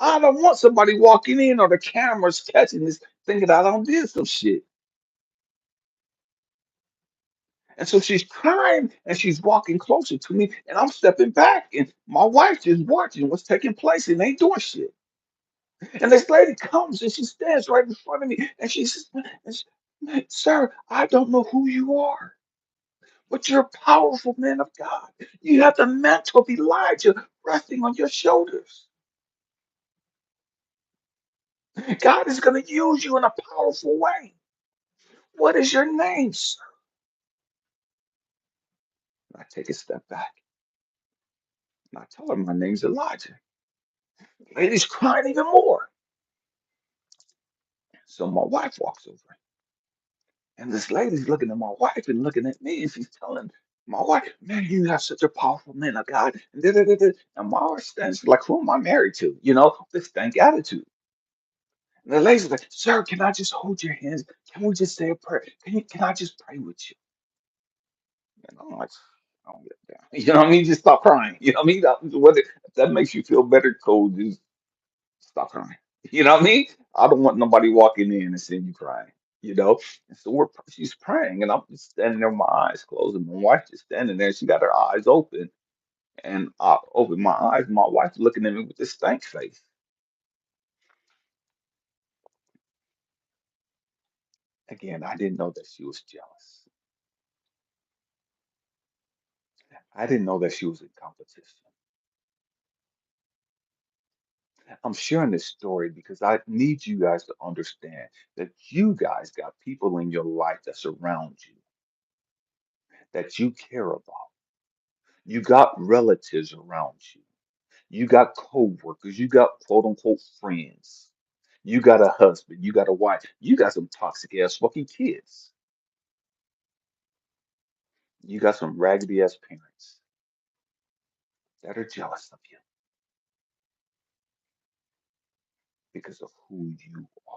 I don't want somebody walking in or the cameras catching this, thinking I don't did some shit. And so she's crying and she's walking closer to me, and I'm stepping back, and my wife just watching what's taking place and ain't doing shit. And this lady comes and she stands right in front of me, and she says, "Sir, I don't know who you are, but you're a powerful man of God. You have the mantle of Elijah resting on your shoulders. God is going to use you in a powerful way. What is your name, sir?" And I take a step back and I tell her my name's Elijah. The lady's crying even more. So my wife walks over, and this lady's looking at my wife and looking at me, and she's telling my wife, "Man, you have such a powerful man of God." And, da, da, da, da. And my wife stands like, "Who am I married to?" You know, this stank attitude. And the lady's like, "Sir, can I just hold your hands? Can we just say a prayer? Can I just pray with you?" And I'm like, "I don't get down." You know what I mean? Just stop crying. You know what I mean? If that makes you feel better, cool, just stop crying. You know what I mean? I don't want nobody walking in and seeing you crying. You know? And so she's praying, and I'm just standing there with my eyes closed, and my wife just standing there. She got her eyes open, and I open my eyes. My wife looking at me with this stank face. Again, I didn't know that she was jealous. I didn't know that she was in competition. I'm sharing this story because I need you guys to understand that you guys got people in your life that surround you, that you care about. You got relatives around you. You got co-workers. You got quote unquote friends. You got a husband. You got a wife. You got some toxic ass fucking kids. You got some raggedy ass parents that are jealous of you because of who you are.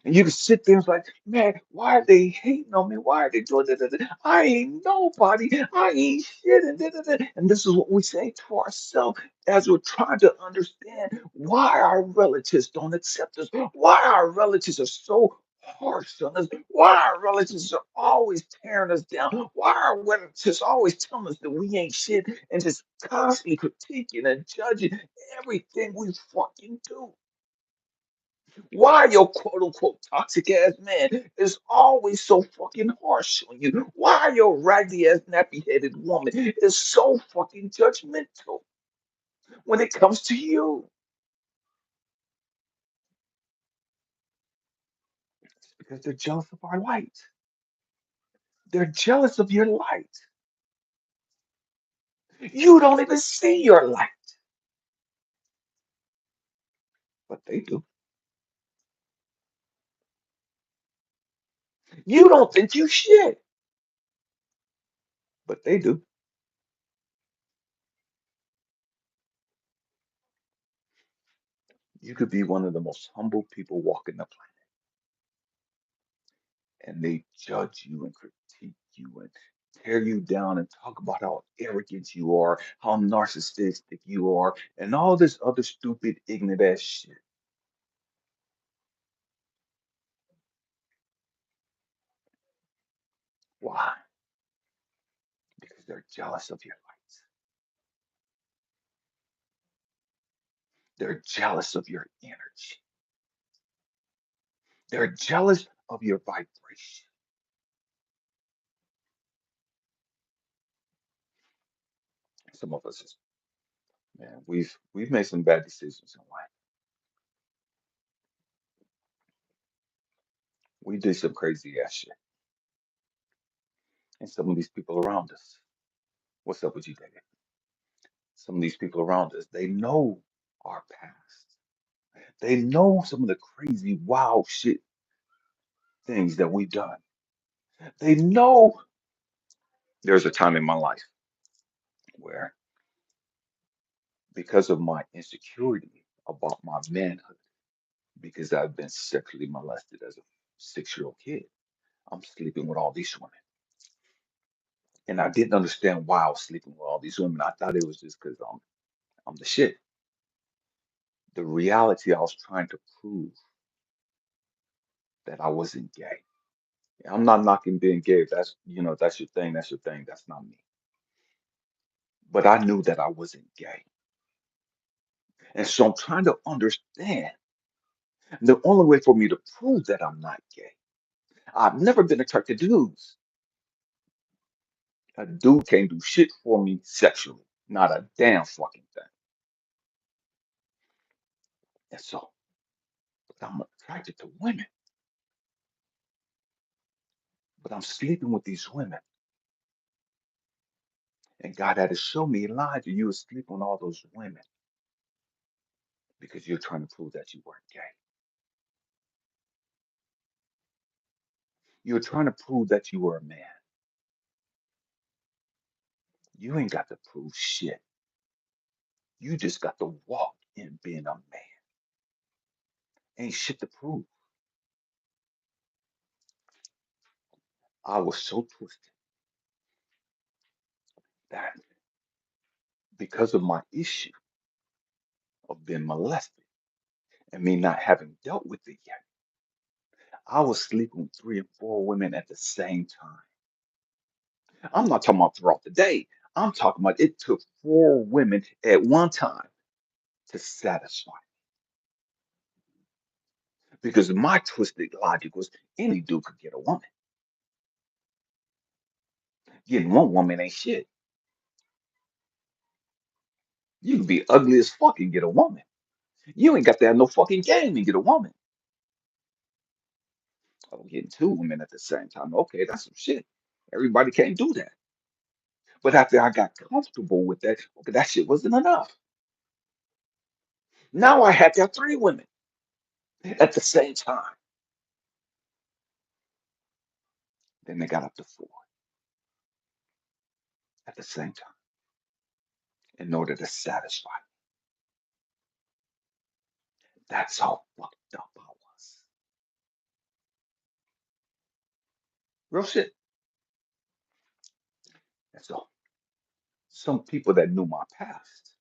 And you can sit there and like, "Man, why are they hating on me? Why are they doing that? I ain't nobody. I ain't shit." And, and this is what we say to ourselves as we're trying to understand why our relatives don't accept us, why our relatives are so harsh on us, why our relatives are always tearing us down, why our relatives always telling us that we ain't shit and just constantly critiquing and judging everything we fucking do. Why your quote unquote toxic ass man is always so fucking harsh on you? Why your raggedy ass nappy headed woman is so fucking judgmental when it comes to you? It's because they're jealous of our light. They're jealous of your light. You don't even see your light, but they do. You don't think you shit, but they do. You could be one of the most humble people walking the planet, and they judge you and critique you and tear you down and talk about how arrogant you are, how narcissistic you are, and all this other stupid, ignorant ass shit. Why? Because they're jealous of your lights. They're jealous of your energy. They're jealous of your vibration. Some of us, man, we've made some bad decisions in life. We did some crazy ass shit. And some of these people around us, what's up with you, David? Some of these people around us, they know our past. They know some of the crazy, wild shit things that we've done. They know there's a time in my life where, because of my insecurity about my manhood, because I've been sexually molested as a 6-year-old kid, I'm sleeping with all these women. And I didn't understand why I was sleeping with all these women. I thought it was just because I'm the shit. The reality, I was trying to prove that I wasn't gay. I'm not knocking being gay. If that's, that's your thing, that's your thing. That's not me. But I knew that I wasn't gay. And so I'm trying to understand the only way for me to prove that I'm not gay. I've never been attracted to dudes. A dude can't do shit for me sexually. Not a damn fucking thing. And so, but I'm attracted to women. But I'm sleeping with these women. And God had to show me, Elijah, you were sleeping with all those women because you're trying to prove that you weren't gay. You're trying to prove that you were a man. You ain't got to prove shit. You just got to walk in being a man. Ain't shit to prove. I was so twisted that because of my issue of being molested and me not having dealt with it yet, I was sleeping with 3 and 4 women at the same time. I'm not talking about throughout the day. I'm talking about it took 4 women at one time to satisfy. Because my twisted logic was any dude could get a woman. Getting one woman ain't shit. You can be ugly as fuck and get a woman. You ain't got to have no fucking game and get a woman. Oh, getting 2 women at the same time. Okay, that's some shit. Everybody can't do that. But after I got comfortable with that, okay, that shit wasn't enough. Now I had to have 3 women at the same time. Then they got up to 4 at the same time in order to satisfy. That's how fucked up I was. Real shit. And so some people that knew my past,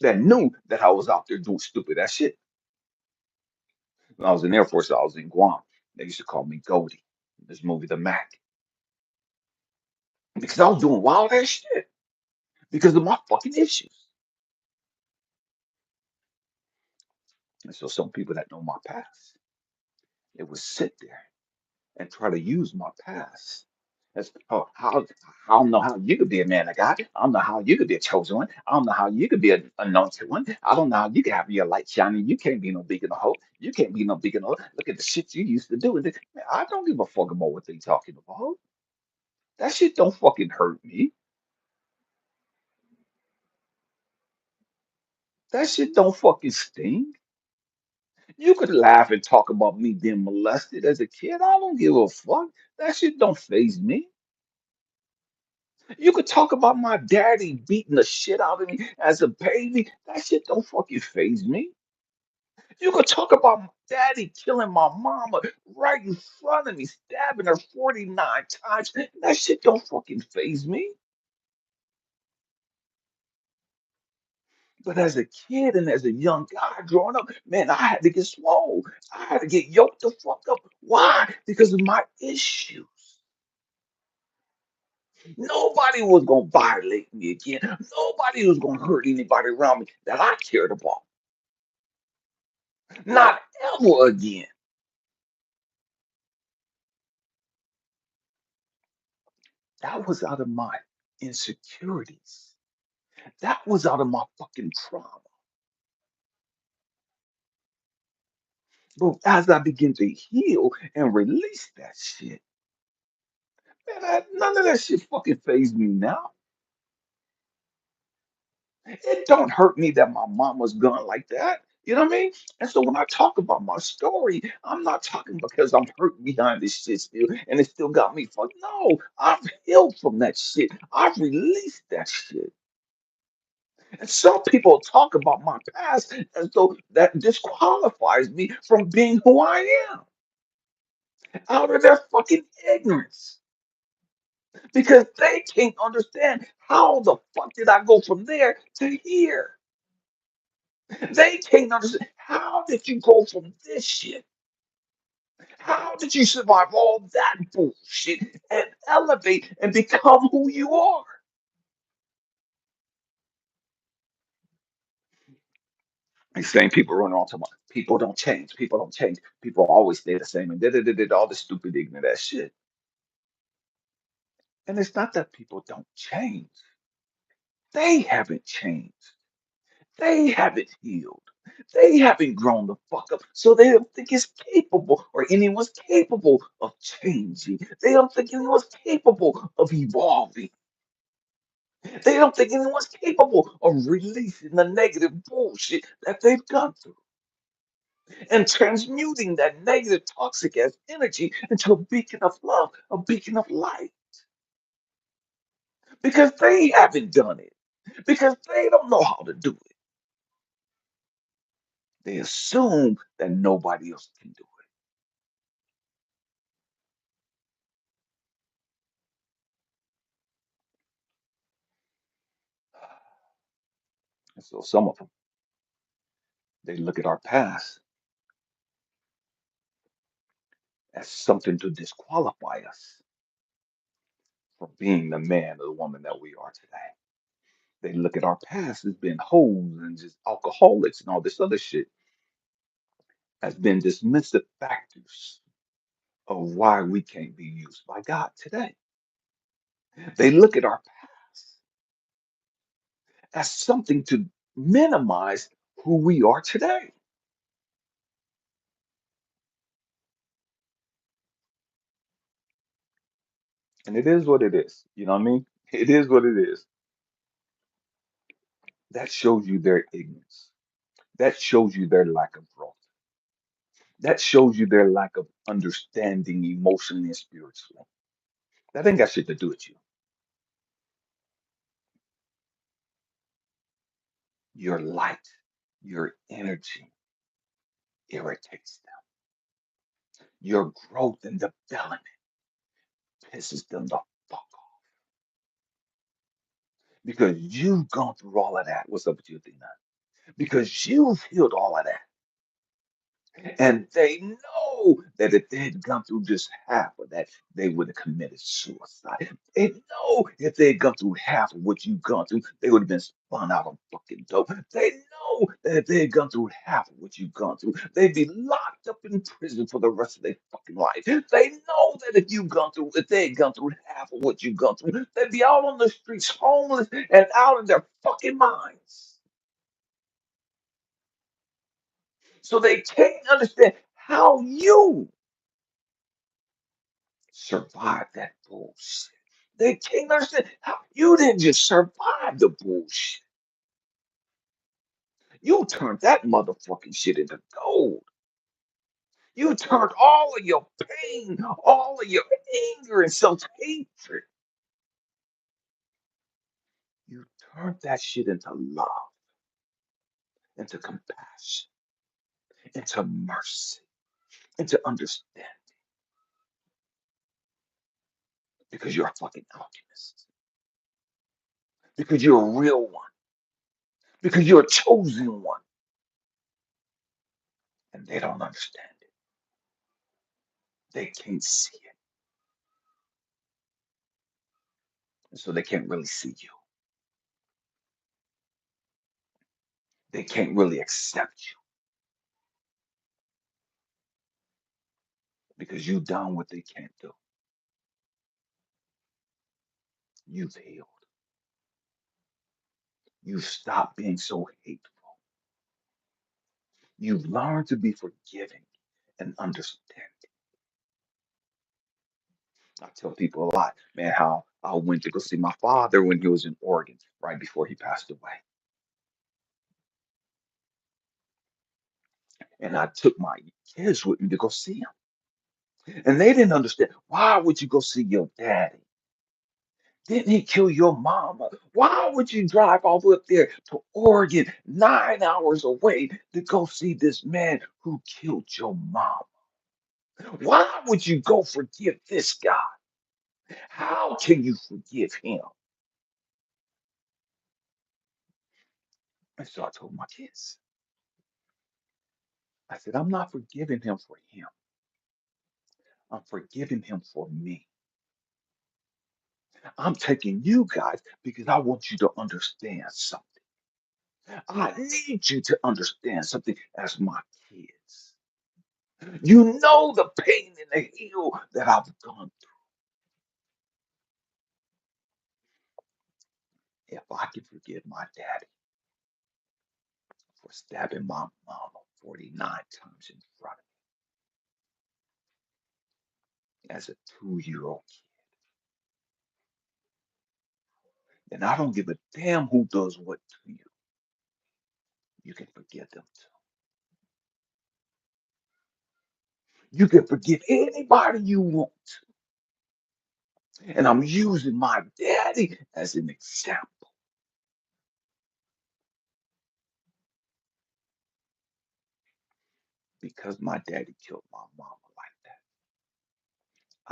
that knew that I was out there doing stupid ass shit. When I was in the Air Force, I was in Guam. They used to call me Goldie. In this movie, The Mac. Because I was doing wild ass shit because of my fucking issues. And so some people that know my past, they would sit there and try to use my past as, oh, I don't know how you could be a man of God. I don't know how you could be a chosen one. I don't know how you could be an anointed one. I don't know how you can have your light shining. You can't be no beacon of hope. You can't be no beacon of hope. Look at the shit you used to do. And man, I don't give a fuck about what they talking about. That shit don't fucking hurt me. That shit don't fucking sting. You could laugh and talk about me being molested as a kid. I don't give a fuck. That shit don't faze me. You could talk about my daddy beating the shit out of me as a baby. That shit don't fucking faze me. You could talk about my daddy killing my mama right in front of me, stabbing her 49 times. That shit don't fucking faze me. But as a kid and as a young guy growing up, man, I had to get swole. I had to get yoked the fuck up. Why? Because of my issues. Nobody was gonna violate me again. Nobody was gonna hurt anybody around me that I cared about. Not ever again. That was out of my insecurities. That was out of my fucking trauma. But as I begin to heal and release that shit, man, none of that shit fucking phased me now. It don't hurt me that my mom was gone like that. You know what I mean? And so when I talk about my story, I'm not talking because I'm hurt behind this shit still and it still got me fucked. No, I've healed from that shit. I've released that shit. And some people talk about my past as though that disqualifies me from being who I am. out of their fucking ignorance because they can't understand how the fuck did I go from there to here. They can't understand how did you go from this shit. How did you survive all that bullshit and elevate and become who you are? These same people run around talking about people don't change, people don't change, people always stay the same, and did all this stupid ignorant ass shit. And it's not that people don't change; they haven't changed, they haven't healed, they haven't grown the fuck up, so they don't think it's capable or anyone's capable of changing. They don't think anyone's capable of evolving. They don't think anyone's capable of releasing the negative bullshit that they've gone through and transmuting that negative toxic ass energy into a beacon of love, a beacon of light. Because they haven't done it. Because they don't know how to do it. They assume that nobody else can do it. And so some of them, they look at our past as something to disqualify us from being the man or the woman that we are today. They look at our past as being hoes and just alcoholics and all this other shit as being dismissive factors of why we can't be used by God today. They look at our past as something to minimize who we are today. And it is what it is. You know what I mean? It is what it is. That shows you their ignorance. That shows you their lack of growth. That shows you their lack of understanding emotionally and spiritually. That ain't got shit to do with you. Your light, your energy irritates them. Your growth and development pisses them the fuck off because you've gone through all of that. What's up with you, Dina? Because you've healed all of that. And they know that if they had gone through just half of that, they would have committed suicide. They know if they had gone through half of what you've gone through, they would have been spun out of fucking dope. They know that if they had gone through half of what you've gone through, they'd be locked up in prison for the rest of their fucking life. They know that if they had gone through half of what you've gone through, they'd be out on the streets homeless and out of their fucking minds. So they can't understand how you survive that bullshit. They can't understand how you didn't just survive the bullshit. You turned that motherfucking shit into gold. You turned all of your pain, all of your anger and self-hatred. You turned that shit into love, into compassion, into mercy, into understanding. Because you're a fucking alchemist. Because you're a real one. Because you're a chosen one. And they don't understand it. They can't see it. And so they can't really see you. They can't really accept you because you've done what they can't do. You've healed. You've stopped being so hateful. You've learned to be forgiving and understanding. I tell people a lot, man, how I went to go see my father when he was in Oregon right before he passed away. And I took my kids with me to go see him. And they didn't understand. Why would you go see your daddy? Didn't he kill your mama? Why would you drive all the way up there to Oregon, 9 hours away, to go see this man who killed your mom? Why would you go forgive this guy? How can you forgive him? And so I told my kids, I said, I'm not forgiving him for him. I'm forgiving him for me. I'm taking you guys because I want you to understand something. I need you to understand something as my kids. You know the pain and the hell that I've gone through. If I can forgive my daddy for stabbing my mama 49 times in front of me as a 2-year-old kid, then I don't give a damn who does what to you. You can forgive them too. You can forgive anybody you want to. And I'm using my daddy as an example because my daddy killed my mama like that.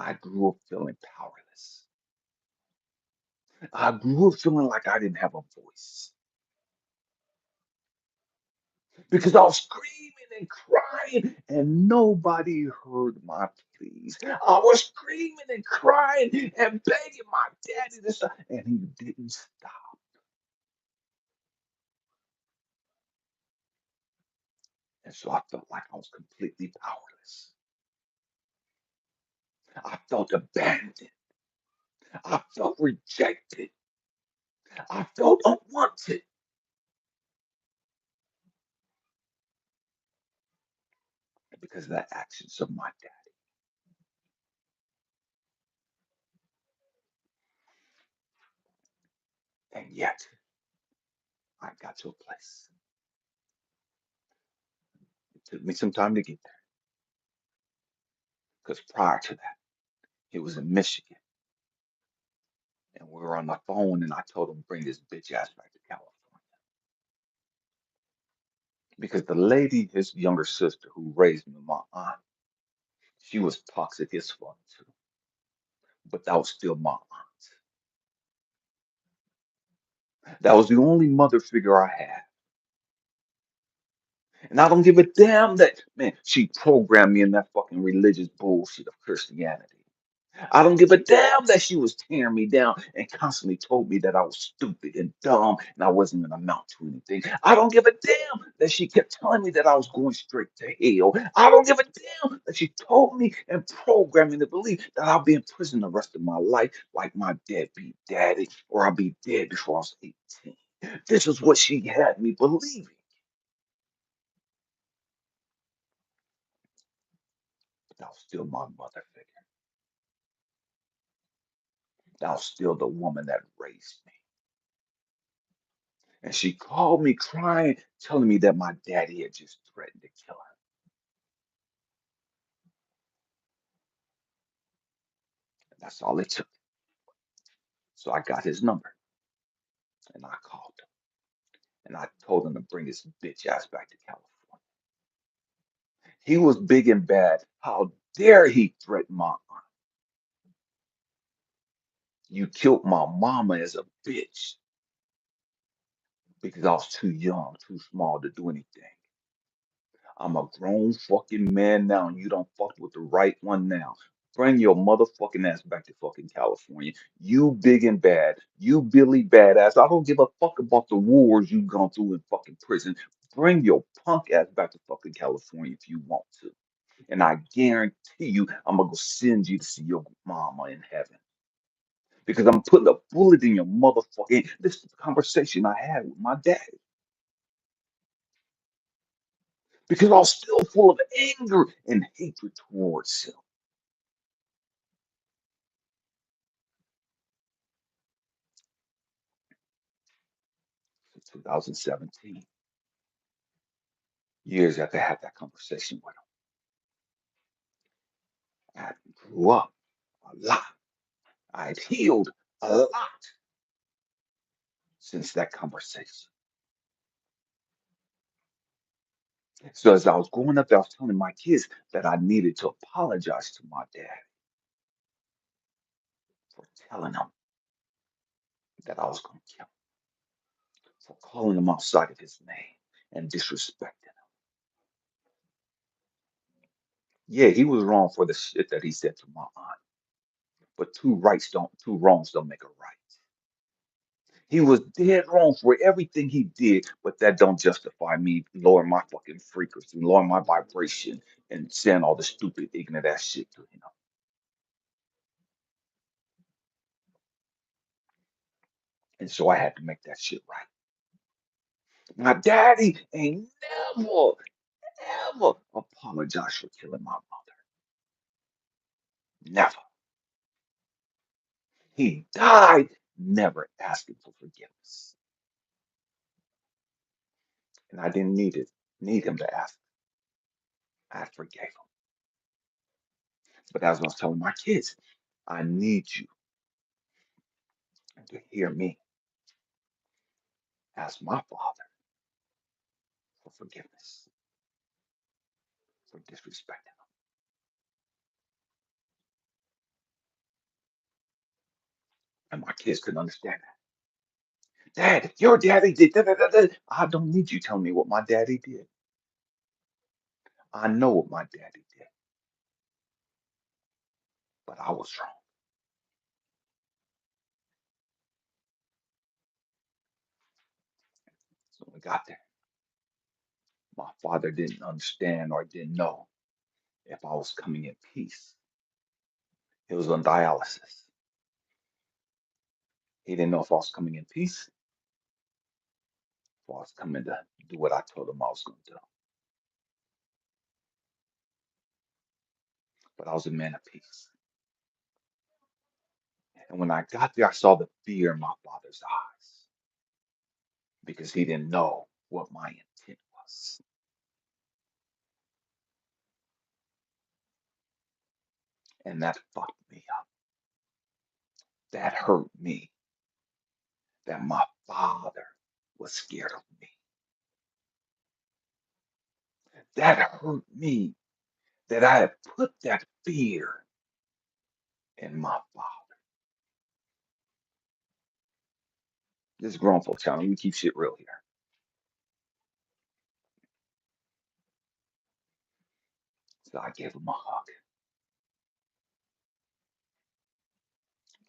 I grew up feeling powerless. I grew up feeling like I didn't have a voice because I was screaming and crying and nobody heard my pleas. I was screaming and crying and begging my daddy to stop, and he didn't stop. And so I felt like I was completely powerless. I felt abandoned. I felt rejected. I felt unwanted because of the actions of my dad. And yet, I got to a place. It took me some time to get there because prior to that, he was in Michigan and we were on the phone and I told him bring this bitch ass back to California because the lady, his younger sister who raised me, my aunt, she was toxic as fuck too, but that was still my aunt. That was the only mother figure I had. And I don't give a damn that, man, she programmed me in that fucking religious bullshit of Christianity. I don't give a damn that she was tearing me down and constantly told me that I was stupid and dumb and I wasn't going to amount to anything. I don't give a damn that she kept telling me that I was going straight to hell. I don't give a damn that she told me and programmed me to believe that I'll be in prison the rest of my life like my deadbeat daddy or I'll be dead before I was 18. This is what she had me believing. But that was still my mother figure. That was still the woman that raised me. And she called me crying, telling me that my daddy had just threatened to kill her. And that's all it took. So I got his number and I called him and I told him to bring his bitch ass back to California. He was big and bad. How dare he threaten my aunt? You killed my mama as a bitch because I was too young, too small to do anything. I'm a grown fucking man now, and you don't fuck with the right one now. Bring your motherfucking ass back to fucking California. You big and bad. You Billy Badass. I don't give a fuck about the wars you've gone through in fucking prison. Bring your punk ass back to fucking California if you want to. And I guarantee you, I'm gonna go send you to see your mama in heaven. Because I'm putting a bullet in your motherfucking. This is the conversation I had with my dad. Because I was still full of anger and hatred towards him. In 2017, years after I had that conversation with him, I grew up a lot. I've healed a lot since that conversation. So as I was growing up, I was telling my kids that I needed to apologize to my dad for telling him that I was going to kill him, for calling him outside of his name and disrespecting him. Yeah, he was wrong for the shit that he said to my aunt, but two wrongs don't make a right. He was dead wrong for everything he did, but that don't justify me lowering my fucking frequency, lowering my vibration, and saying all the stupid, ignorant ass shit to him. And so I had to make that shit right. My daddy ain't never, ever apologized for killing my mother. Never. He died never asking for forgiveness. And I didn't need him to ask. I forgave him. But as I was telling my kids, I need you to hear me ask my father for forgiveness for disrespecting him. And my kids couldn't understand that. Dad, your daddy did da, da, da, da. I don't need you telling me what my daddy did. I know what my daddy did, but I was wrong. So when we got there, my father didn't understand or didn't know if I was coming in peace. He was on dialysis. He didn't know if I was coming in peace or I was coming to do what I told him I was going to do. But I was a man of peace. And when I got there, I saw the fear in my father's eyes because he didn't know what my intent was. And that fucked me up. That hurt me that my father was scared of me. That hurt me that I had put that fear in my father. This is grown folks channel. We keep shit real here. So I gave him a hug,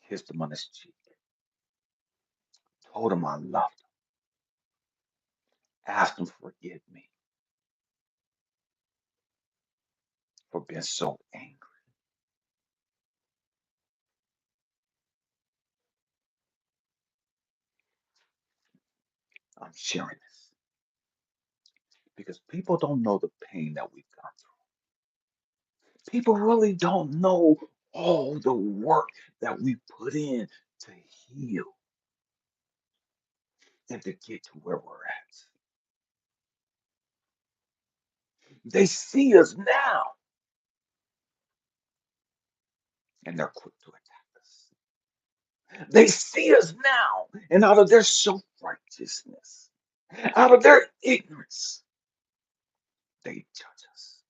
kissed him on his cheek, told him I loved him, asked him to forgive me for being so angry. I'm sharing this because people don't know the pain that we've gone through. People really don't know all the work that we put in to heal and to get to where we're at. They see us now and they're quick to attack us. They see us now and out of their self righteousness, out of their ignorance, they judge us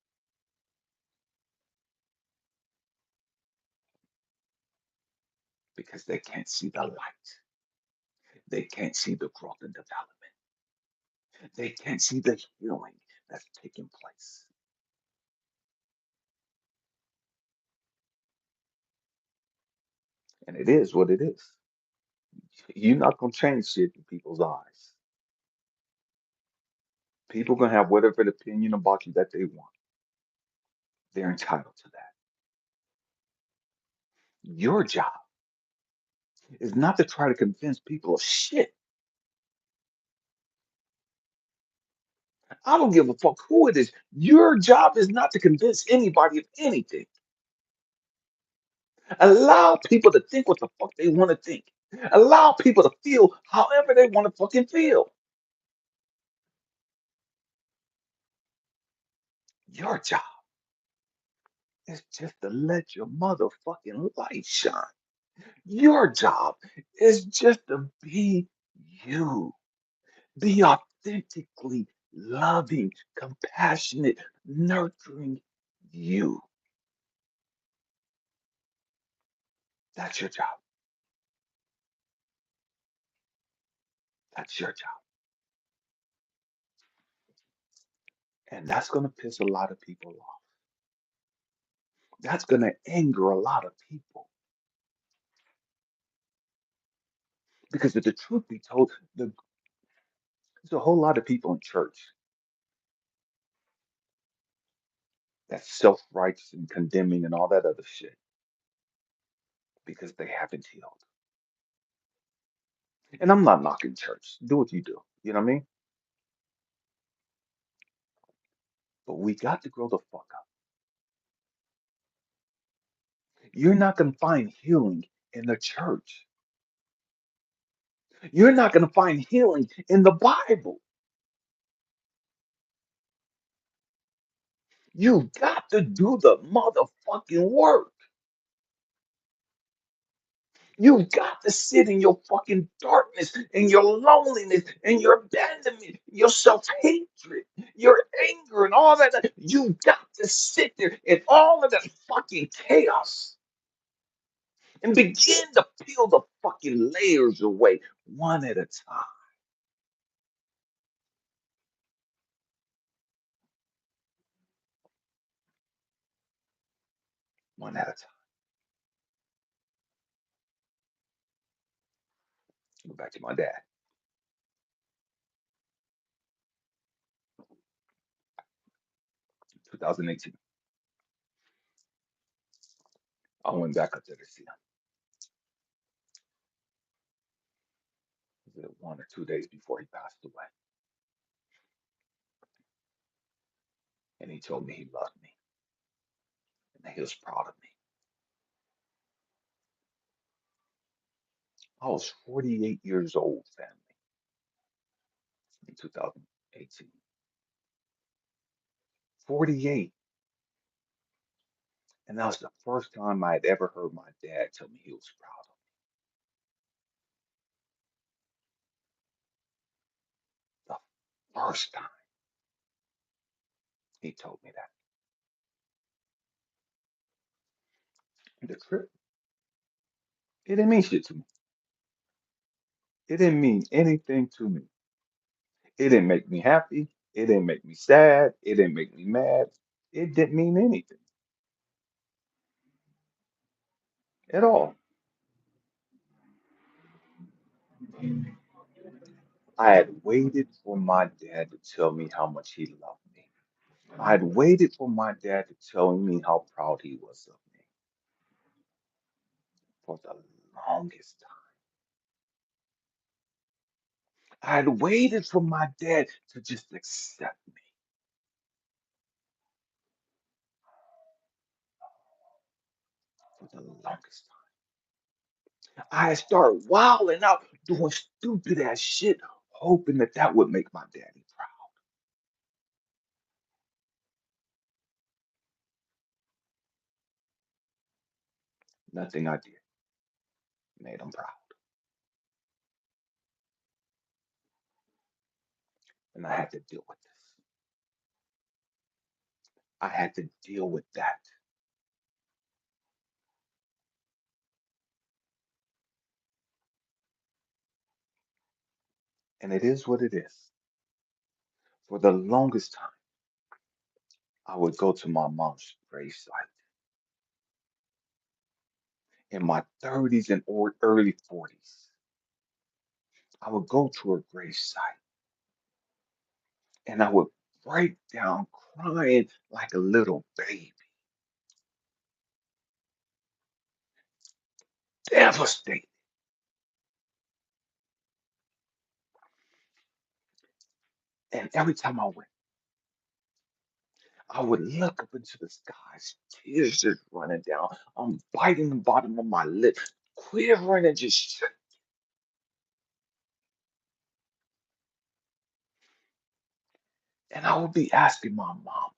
because they can't see the light. They can't see the growth and development. They can't see the healing that's taking place. And it is what it is. You're not going to change shit in people's eyes. People going to have whatever opinion about you that they want. They're entitled to that. Your job is not to try to convince people of shit. I don't give a fuck who it is. Your job is not to convince anybody of anything. Allow people to think what the fuck they want to think. Allow people to feel however they want to fucking feel. Your job is just to let your motherfucking light shine. Your job is just to be you. Be authentically loving, compassionate, nurturing you. That's your job. That's your job. And that's going to piss a lot of people off. That's going to anger a lot of people. Because if the truth be told, there's a whole lot of people in church that's self-righteous and condemning and all that other shit because they haven't healed. And I'm not knocking church. Do what you do. You know what I mean? But we got to grow the fuck up. You're not going to find healing in the church. You're not going to find healing in the Bible. You got to do the motherfucking work. You got to sit in your fucking darkness and your loneliness and your abandonment, your self hatred, your anger, and all that. You got to sit there in all of that fucking chaos and begin to peel the fucking layers away one at a time. One at a time. Go back to my dad. 2018. I went back up there to see him. Was it 1 or 2 days before he passed away? And he told me he loved me and that he was proud of me. I was 48 years old, family, in 2018. 48. And that was the first time I had ever heard my dad tell me he was proud of me. The first time he told me that. The trip, it didn't mean shit to me. It didn't mean anything to me. It didn't make me happy. It didn't make me sad. It didn't make me mad. It didn't mean anything at all. I had waited for my dad to tell me how much he loved me. I had waited for my dad to tell me how proud he was of me for the longest time. I had waited for my dad to just accept me for the longest time. I had started wilding out, doing stupid ass shit, hoping that that would make my daddy proud. Nothing I did made him proud. And I had to deal with this. I had to deal with that. And it is what it is. For the longest time, I would go to my mom's gravesite in my 30s and or early 40s. I would go to her gravesite and I would break down crying like a little baby, devastated. And every time I went, I would look up into the skies, tears just running down. I'm biting the bottom of my lip, quivering and just and I would be asking my mom,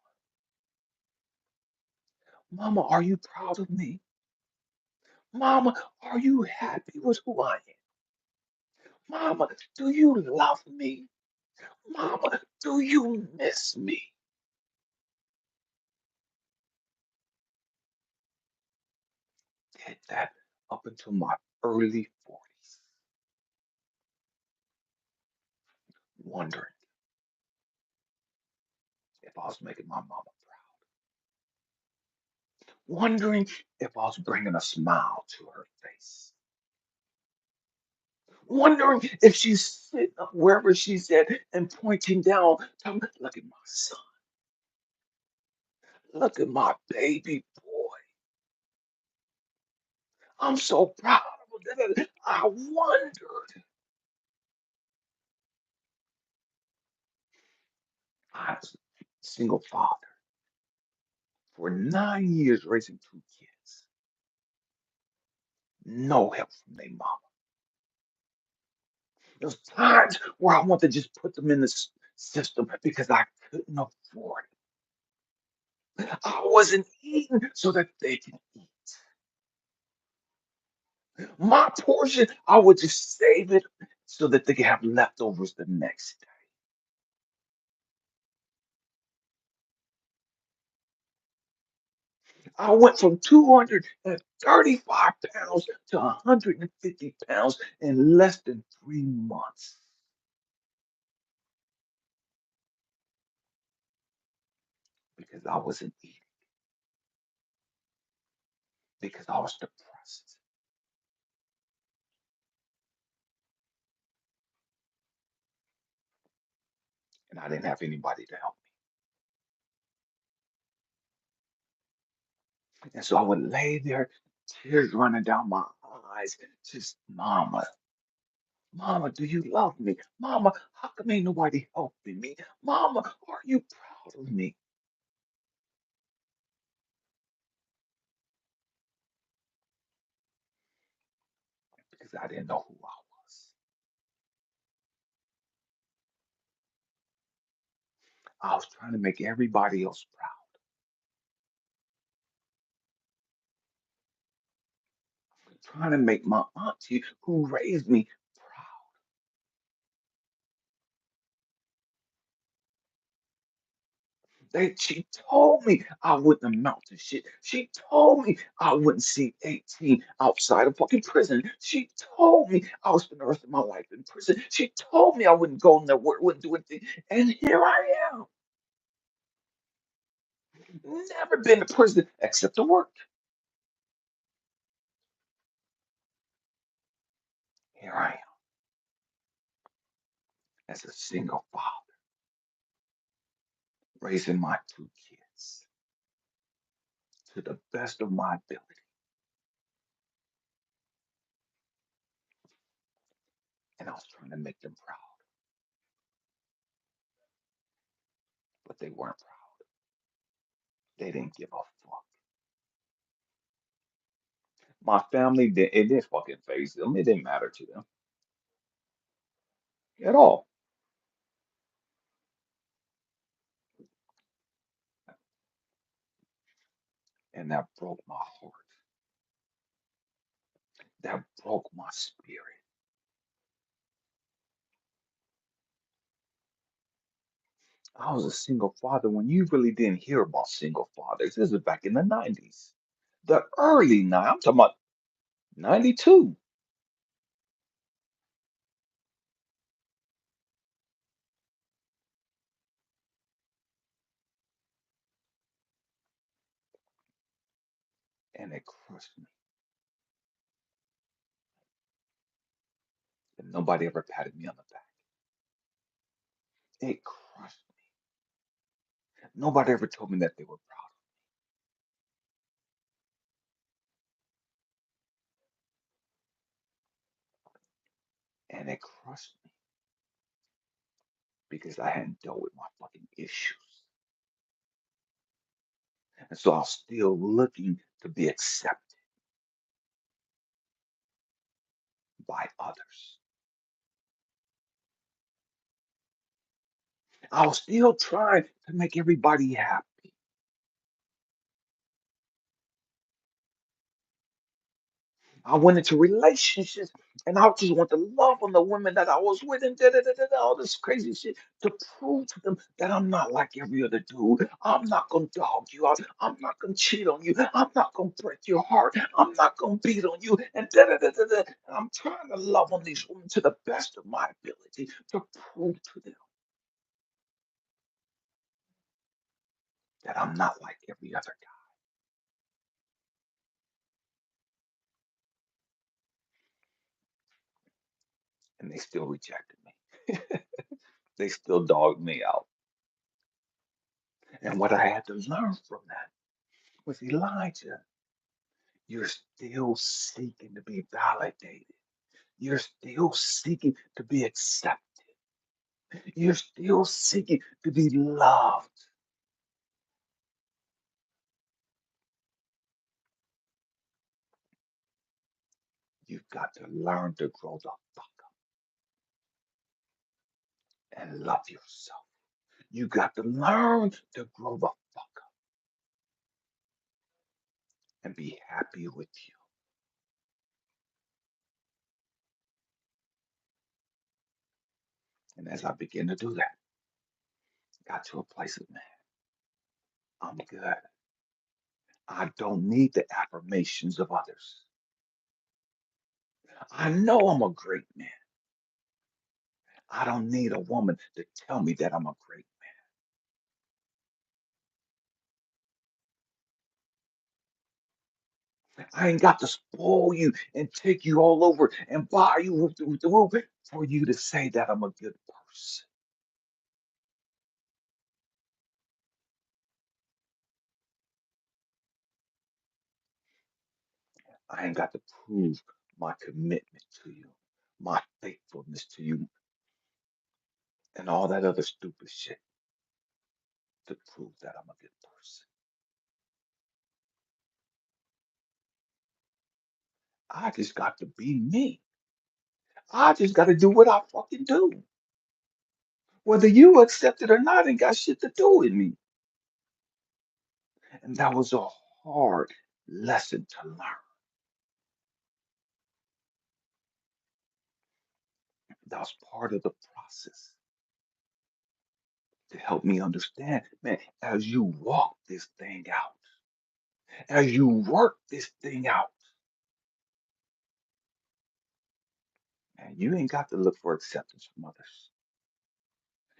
Mama, are you proud of me? Mama, are you happy with who I am? Mama, do you love me? Mama, Do you miss me? Did that up until my early 40s, wondering if I was making my mama proud, wondering if I was bringing a smile to her face, wondering if she's sitting up wherever she's at and pointing down, telling me, look at my son, look at my baby boy. I'm so proud of him. I wondered. I was a single father for 9 years raising two kids. No help from their mom. There's times where I want to just put them in the system because I couldn't afford it. I wasn't eating so that they can eat. My portion, I would just save it so that they can have leftovers the next day. I went from 235 pounds to 150 pounds in less than 3 months because I wasn't eating, because I was depressed and I didn't have anybody to help me. And so I would lay there, tears running down my eyes, just, Mama, Mama, do you love me? Mama, how come ain't nobody helping me? Mama, are you proud of me? Because I didn't know who I was. I was trying to make everybody else proud, trying to make my auntie who raised me proud. She told me I wouldn't amount to shit. She told me I wouldn't see 18 outside of fucking prison. She told me I would spend the rest of my life in prison. She told me I wouldn't go nowhere, wouldn't do anything. And here I am. Never been to prison except to work. Here I am as a single father, raising my two kids to the best of my ability. And I was trying to make them proud, but they weren't proud. They didn't give a fuck. My family, it didn't fucking phase them. It didn't matter to them at all. And that broke my heart. That broke my spirit. I was a single father when you really didn't hear about single fathers. This is back in the 90s. The early nine, I'm talking about 92. And it crushed me. And nobody ever patted me on the back. It crushed me. Nobody ever told me that they were proud. And it crushed me because I hadn't dealt with my fucking issues. And so I was still looking to be accepted by others. I was still trying to make everybody happy. I went into relationships And I just want to love on the women that I was with and all this crazy shit to prove to them that I'm not like every other dude. I'm not gonna dog you out. I'm not gonna cheat on you. I'm not gonna break your heart. I'm not gonna beat on you. And And I'm trying to love on these women to the best of my ability to prove to them that I'm not like every other guy. And they still rejected me. They still dogged me out. And what I had to learn from that was Elijah, you're still seeking to be validated. You're still seeking to be accepted. You're still seeking to be loved. You've got to learn to grow the fuck up and love yourself. You got to learn to grow the fuck up and be happy with you. And as I begin to do that, I got to a place of, man, I'm good. I don't need the affirmations of others. I know I'm a great man. I don't need a woman to tell me that I'm a great man. I ain't got to spoil you and take you all over and buy you with the roof for you to say that I'm a good person. I ain't got to prove my commitment to you, my faithfulness to you, and all that other stupid shit to prove that I'm a good person. I just got to be me. I just got to do what I fucking do. Whether you accept it or not ain't got shit to do with me. And that was a hard lesson to learn. That was part of the process to help me understand, man, as you walk this thing out, as you work this thing out, man, you ain't got to look for acceptance from others.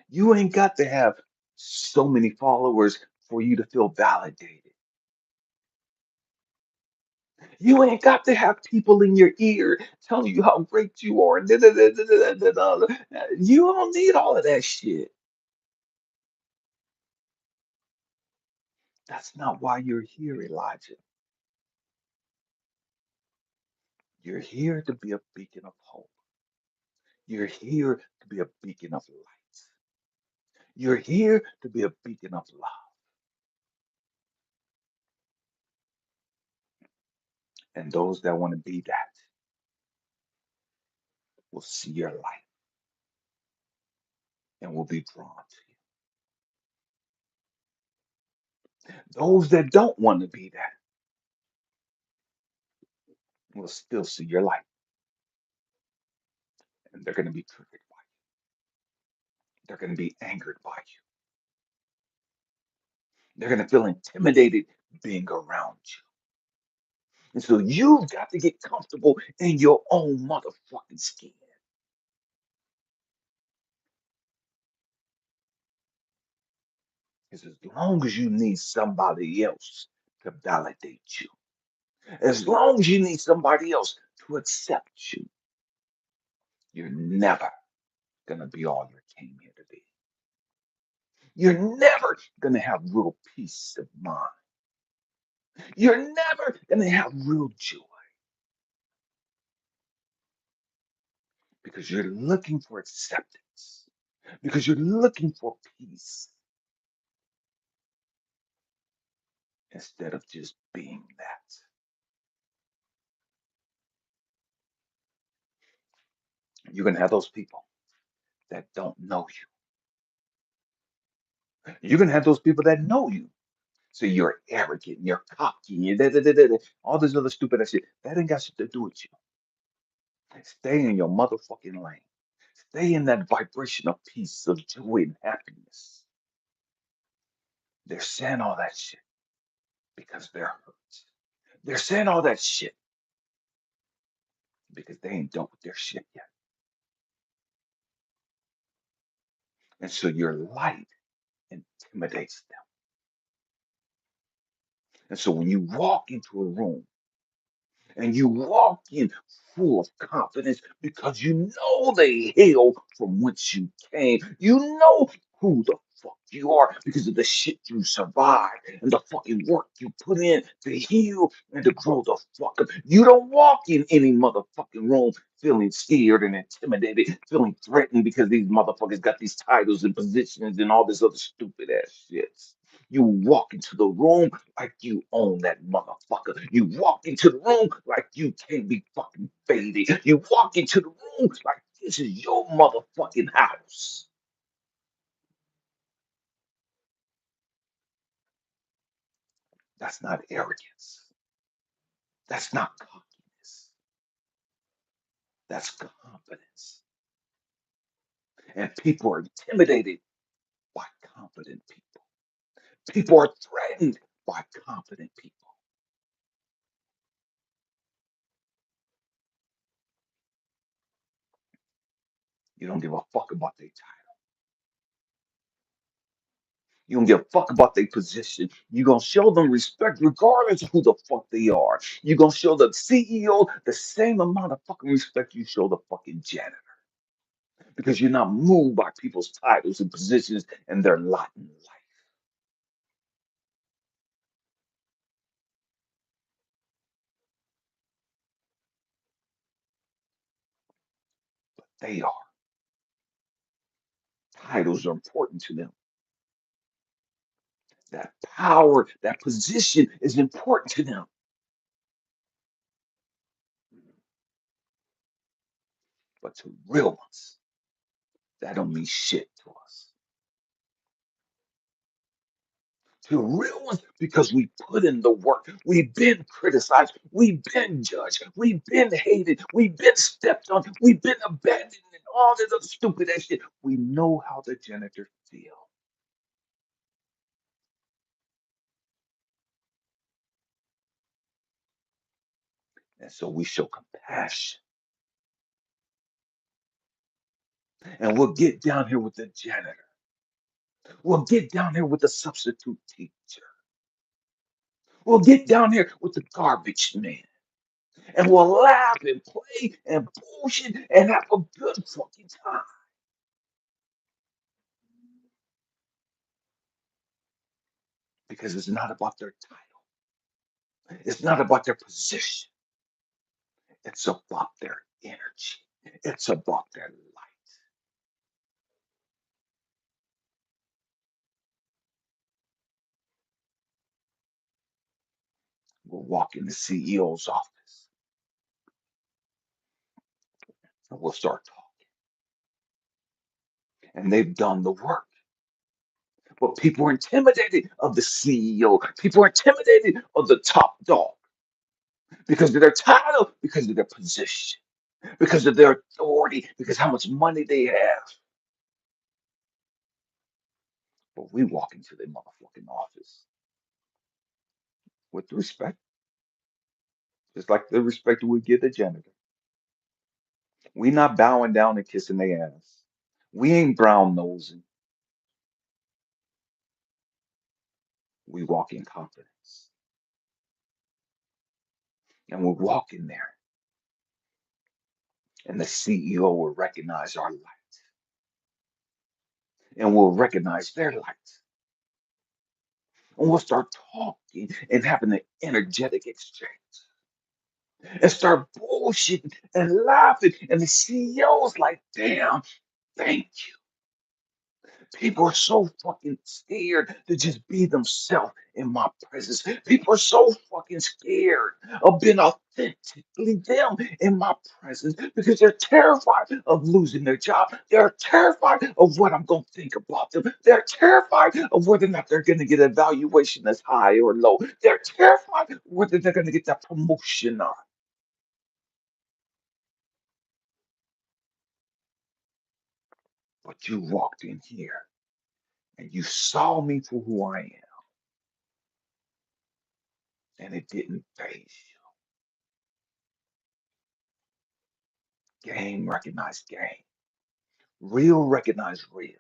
You ain't got to have so many followers for you to feel validated. You ain't got to have people in your ear telling you how great you are. You don't need all of that shit. That's not why you're here, Elijah. You're here to be a beacon of hope. You're here to be a beacon of light. You're here to be a beacon of love. And those that want to be that will see your light and will be drawn to you. Those that don't want to be that will still see your light and they're going to be triggered by you. They're going to be angered by you. They're going to feel intimidated being around you. And so you've got to get comfortable in your own motherfucking skin. Because as long as you need somebody else to validate you, as long as you need somebody else to accept you, you're never going to be all you came here to be. You're never going to have real peace of mind. You're never going to have real joy because you're looking for acceptance, because you're looking for peace instead of just being that. You're going to have those people that don't know you. You're going to have those people that know you. So you're arrogant, you're cocky, all this other stupid shit. That ain't got shit to do with you. Stay in your motherfucking lane. Stay in that vibration of peace, of joy, and happiness. They're saying all that shit because they're hurt. They're saying all that shit because they ain't done with their shit yet. And so your light intimidates them. And so when you walk into a room and you walk in full of confidence because you know they hail from whence you came. You know who the fuck you are because of the shit you survived and the fucking work you put in to heal and to grow the fuck up. You don't walk in any motherfucking room feeling scared and intimidated, feeling threatened because these motherfuckers got these titles and positions and all this other stupid ass shit. You walk into the room like you own that motherfucker. You walk into the room like you can't be fucking faded. You walk into the room like this is your motherfucking house. That's not arrogance. That's not cockiness. That's confidence. And people are intimidated by confident people. People are threatened by confident people. You don't give a fuck about their time. You don't give a fuck about their position. You're going to show them respect regardless of who the fuck they are. You're going to show the CEO the same amount of fucking respect you show the fucking janitor because you're not moved by people's titles and positions and their lot in life. They are. Titles are important to them. That power, that position is important to them. But to real ones, that don't mean shit to us. To real ones because we put in the work. We've been criticized. We've been judged. We've been hated. We've been stepped on. We've been abandoned and all this other stupid ass shit. We know how the janitors feel. And so we show compassion. And we'll get down here with the janitor. We'll get down here with the substitute teacher. We'll get down here with the garbage man. And we'll laugh and play and bullshit and have a good fucking time. Because it's not about their title. It's not about their position. It's about their energy. It's about their light. We'll walk in the CEO's office and we'll start talking. And they've done the work. But people are intimidated of the CEO. People are intimidated of the top dog because of their title, because of their position, because of their authority, because how much money they have. But we walk into the motherfucking office with respect, just like the respect we give the janitor. We not bowing down and kissing their ass. We ain't brown nosing. We walk in confidence. And we'll walk in there, and the CEO will recognize our light, and we'll recognize their light. And we'll start talking and having an energetic exchange and start bullshitting and laughing. And the CEO's like, damn, thank you. People are so fucking scared to just be themselves in my presence. People are so fucking scared of being authentically them in my presence because they're terrified of losing their job. They're terrified of what I'm going to think about them. They're terrified of whether or not they're going to get a valuation that's high or low. They're terrified whether they're going to get that promotion or not. But you walked in here and you saw me for who I am, and it didn't phase you. Game recognized game. Real recognized real.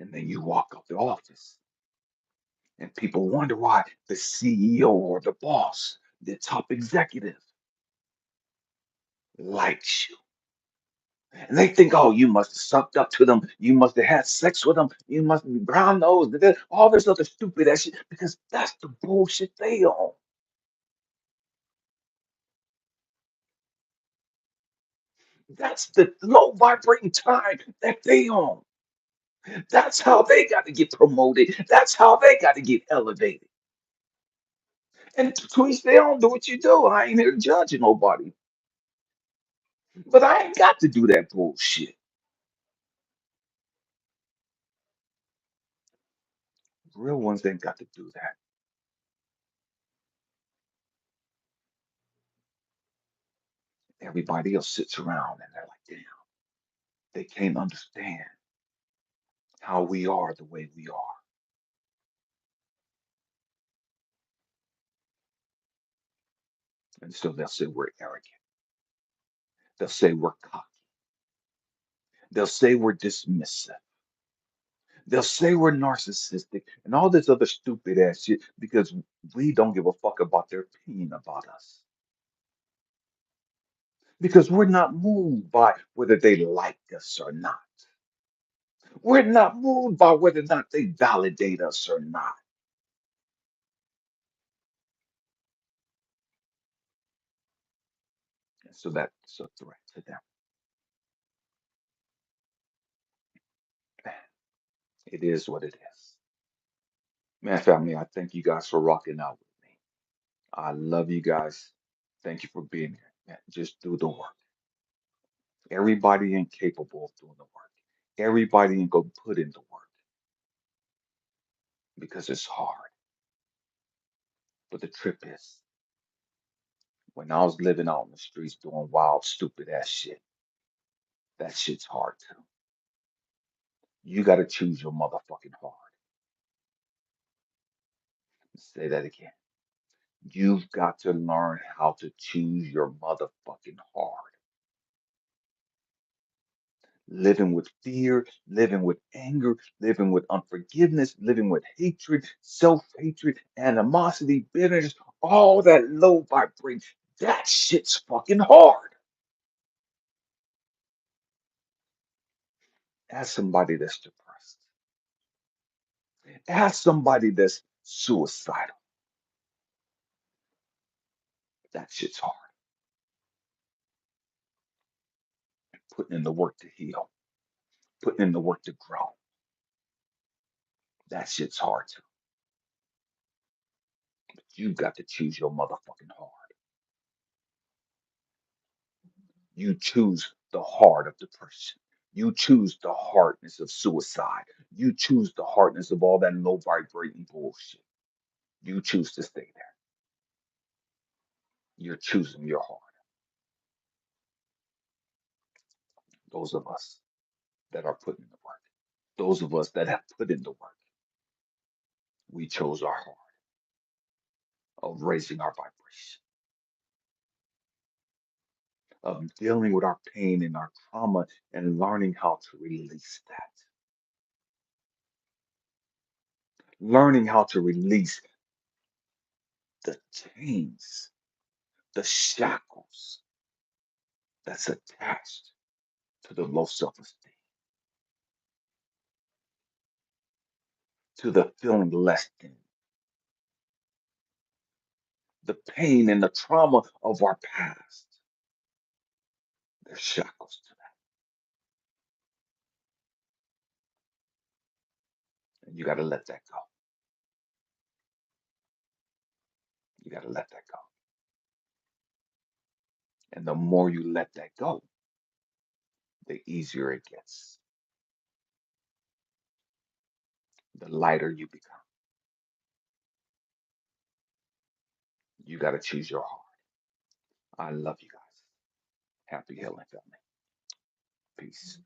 And then you walk up the office, and people wonder why the CEO or the boss, the top executive, likes you. And they think, oh, you must have sucked up to them. You must have had sex with them. You must be brown nosed. All this other stupid ass shit, because that's the bullshit they own. That's the low vibrating time that they own. That's how they got to get promoted. That's how they got to get elevated. And to each their own, do what you do. I ain't here to judge nobody. But I ain't got to do that bullshit. Real ones ain't got to do that. Everybody else sits around and they're like, damn, they can't understand how we are the way we are. And so they'll say we're arrogant. They'll say we're cocky. They'll say we're dismissive. They'll say we're narcissistic and all this other stupid ass shit because we don't give a fuck about their opinion about us. Because we're not moved by whether they like us or not. We're not moved by whether or not they validate us or not. And so that's a threat to them. It is what it is. Man, family, I thank you guys for rocking out with me. I love you guys. Thank you for being here. Man, just do the work. Everybody ain't capable of doing the work. Everybody ain't gonna put in the work because it's hard. But the trip is, when I was living out in the streets doing wild, stupid ass shit, that shit's hard too. You gotta choose your motherfucking heart. Say that again. You've got to learn how to choose your motherfucking heart. Living with fear, living with anger, living with unforgiveness, living with hatred, self hatred, animosity, bitterness, all that low vibration. That shit's fucking hard. Ask somebody that's depressed. Ask somebody that's suicidal. That shit's hard. Putting in the work to heal, putting in the work to grow. That shit's hard too. You've got to choose your motherfucking heart. You choose the heart of depression. You choose the hardness of suicide. You choose the hardness of all that low vibrating bullshit. You choose to stay there. You're choosing your heart. Those of us that are putting in the work, those of us that have put in the work, we chose our heart of raising our vibration, of dealing with our pain and our trauma and learning how to release that, learning how to release the chains, the shackles that's attached to the low self esteem, to the feeling less than, the pain and the trauma of our past. There's shackles to that. And you got to let that go. You got to let that go. And the more you let that go, the easier it gets, the lighter you become. You got to choose your heart. I love you guys. Happy healing, family. Peace.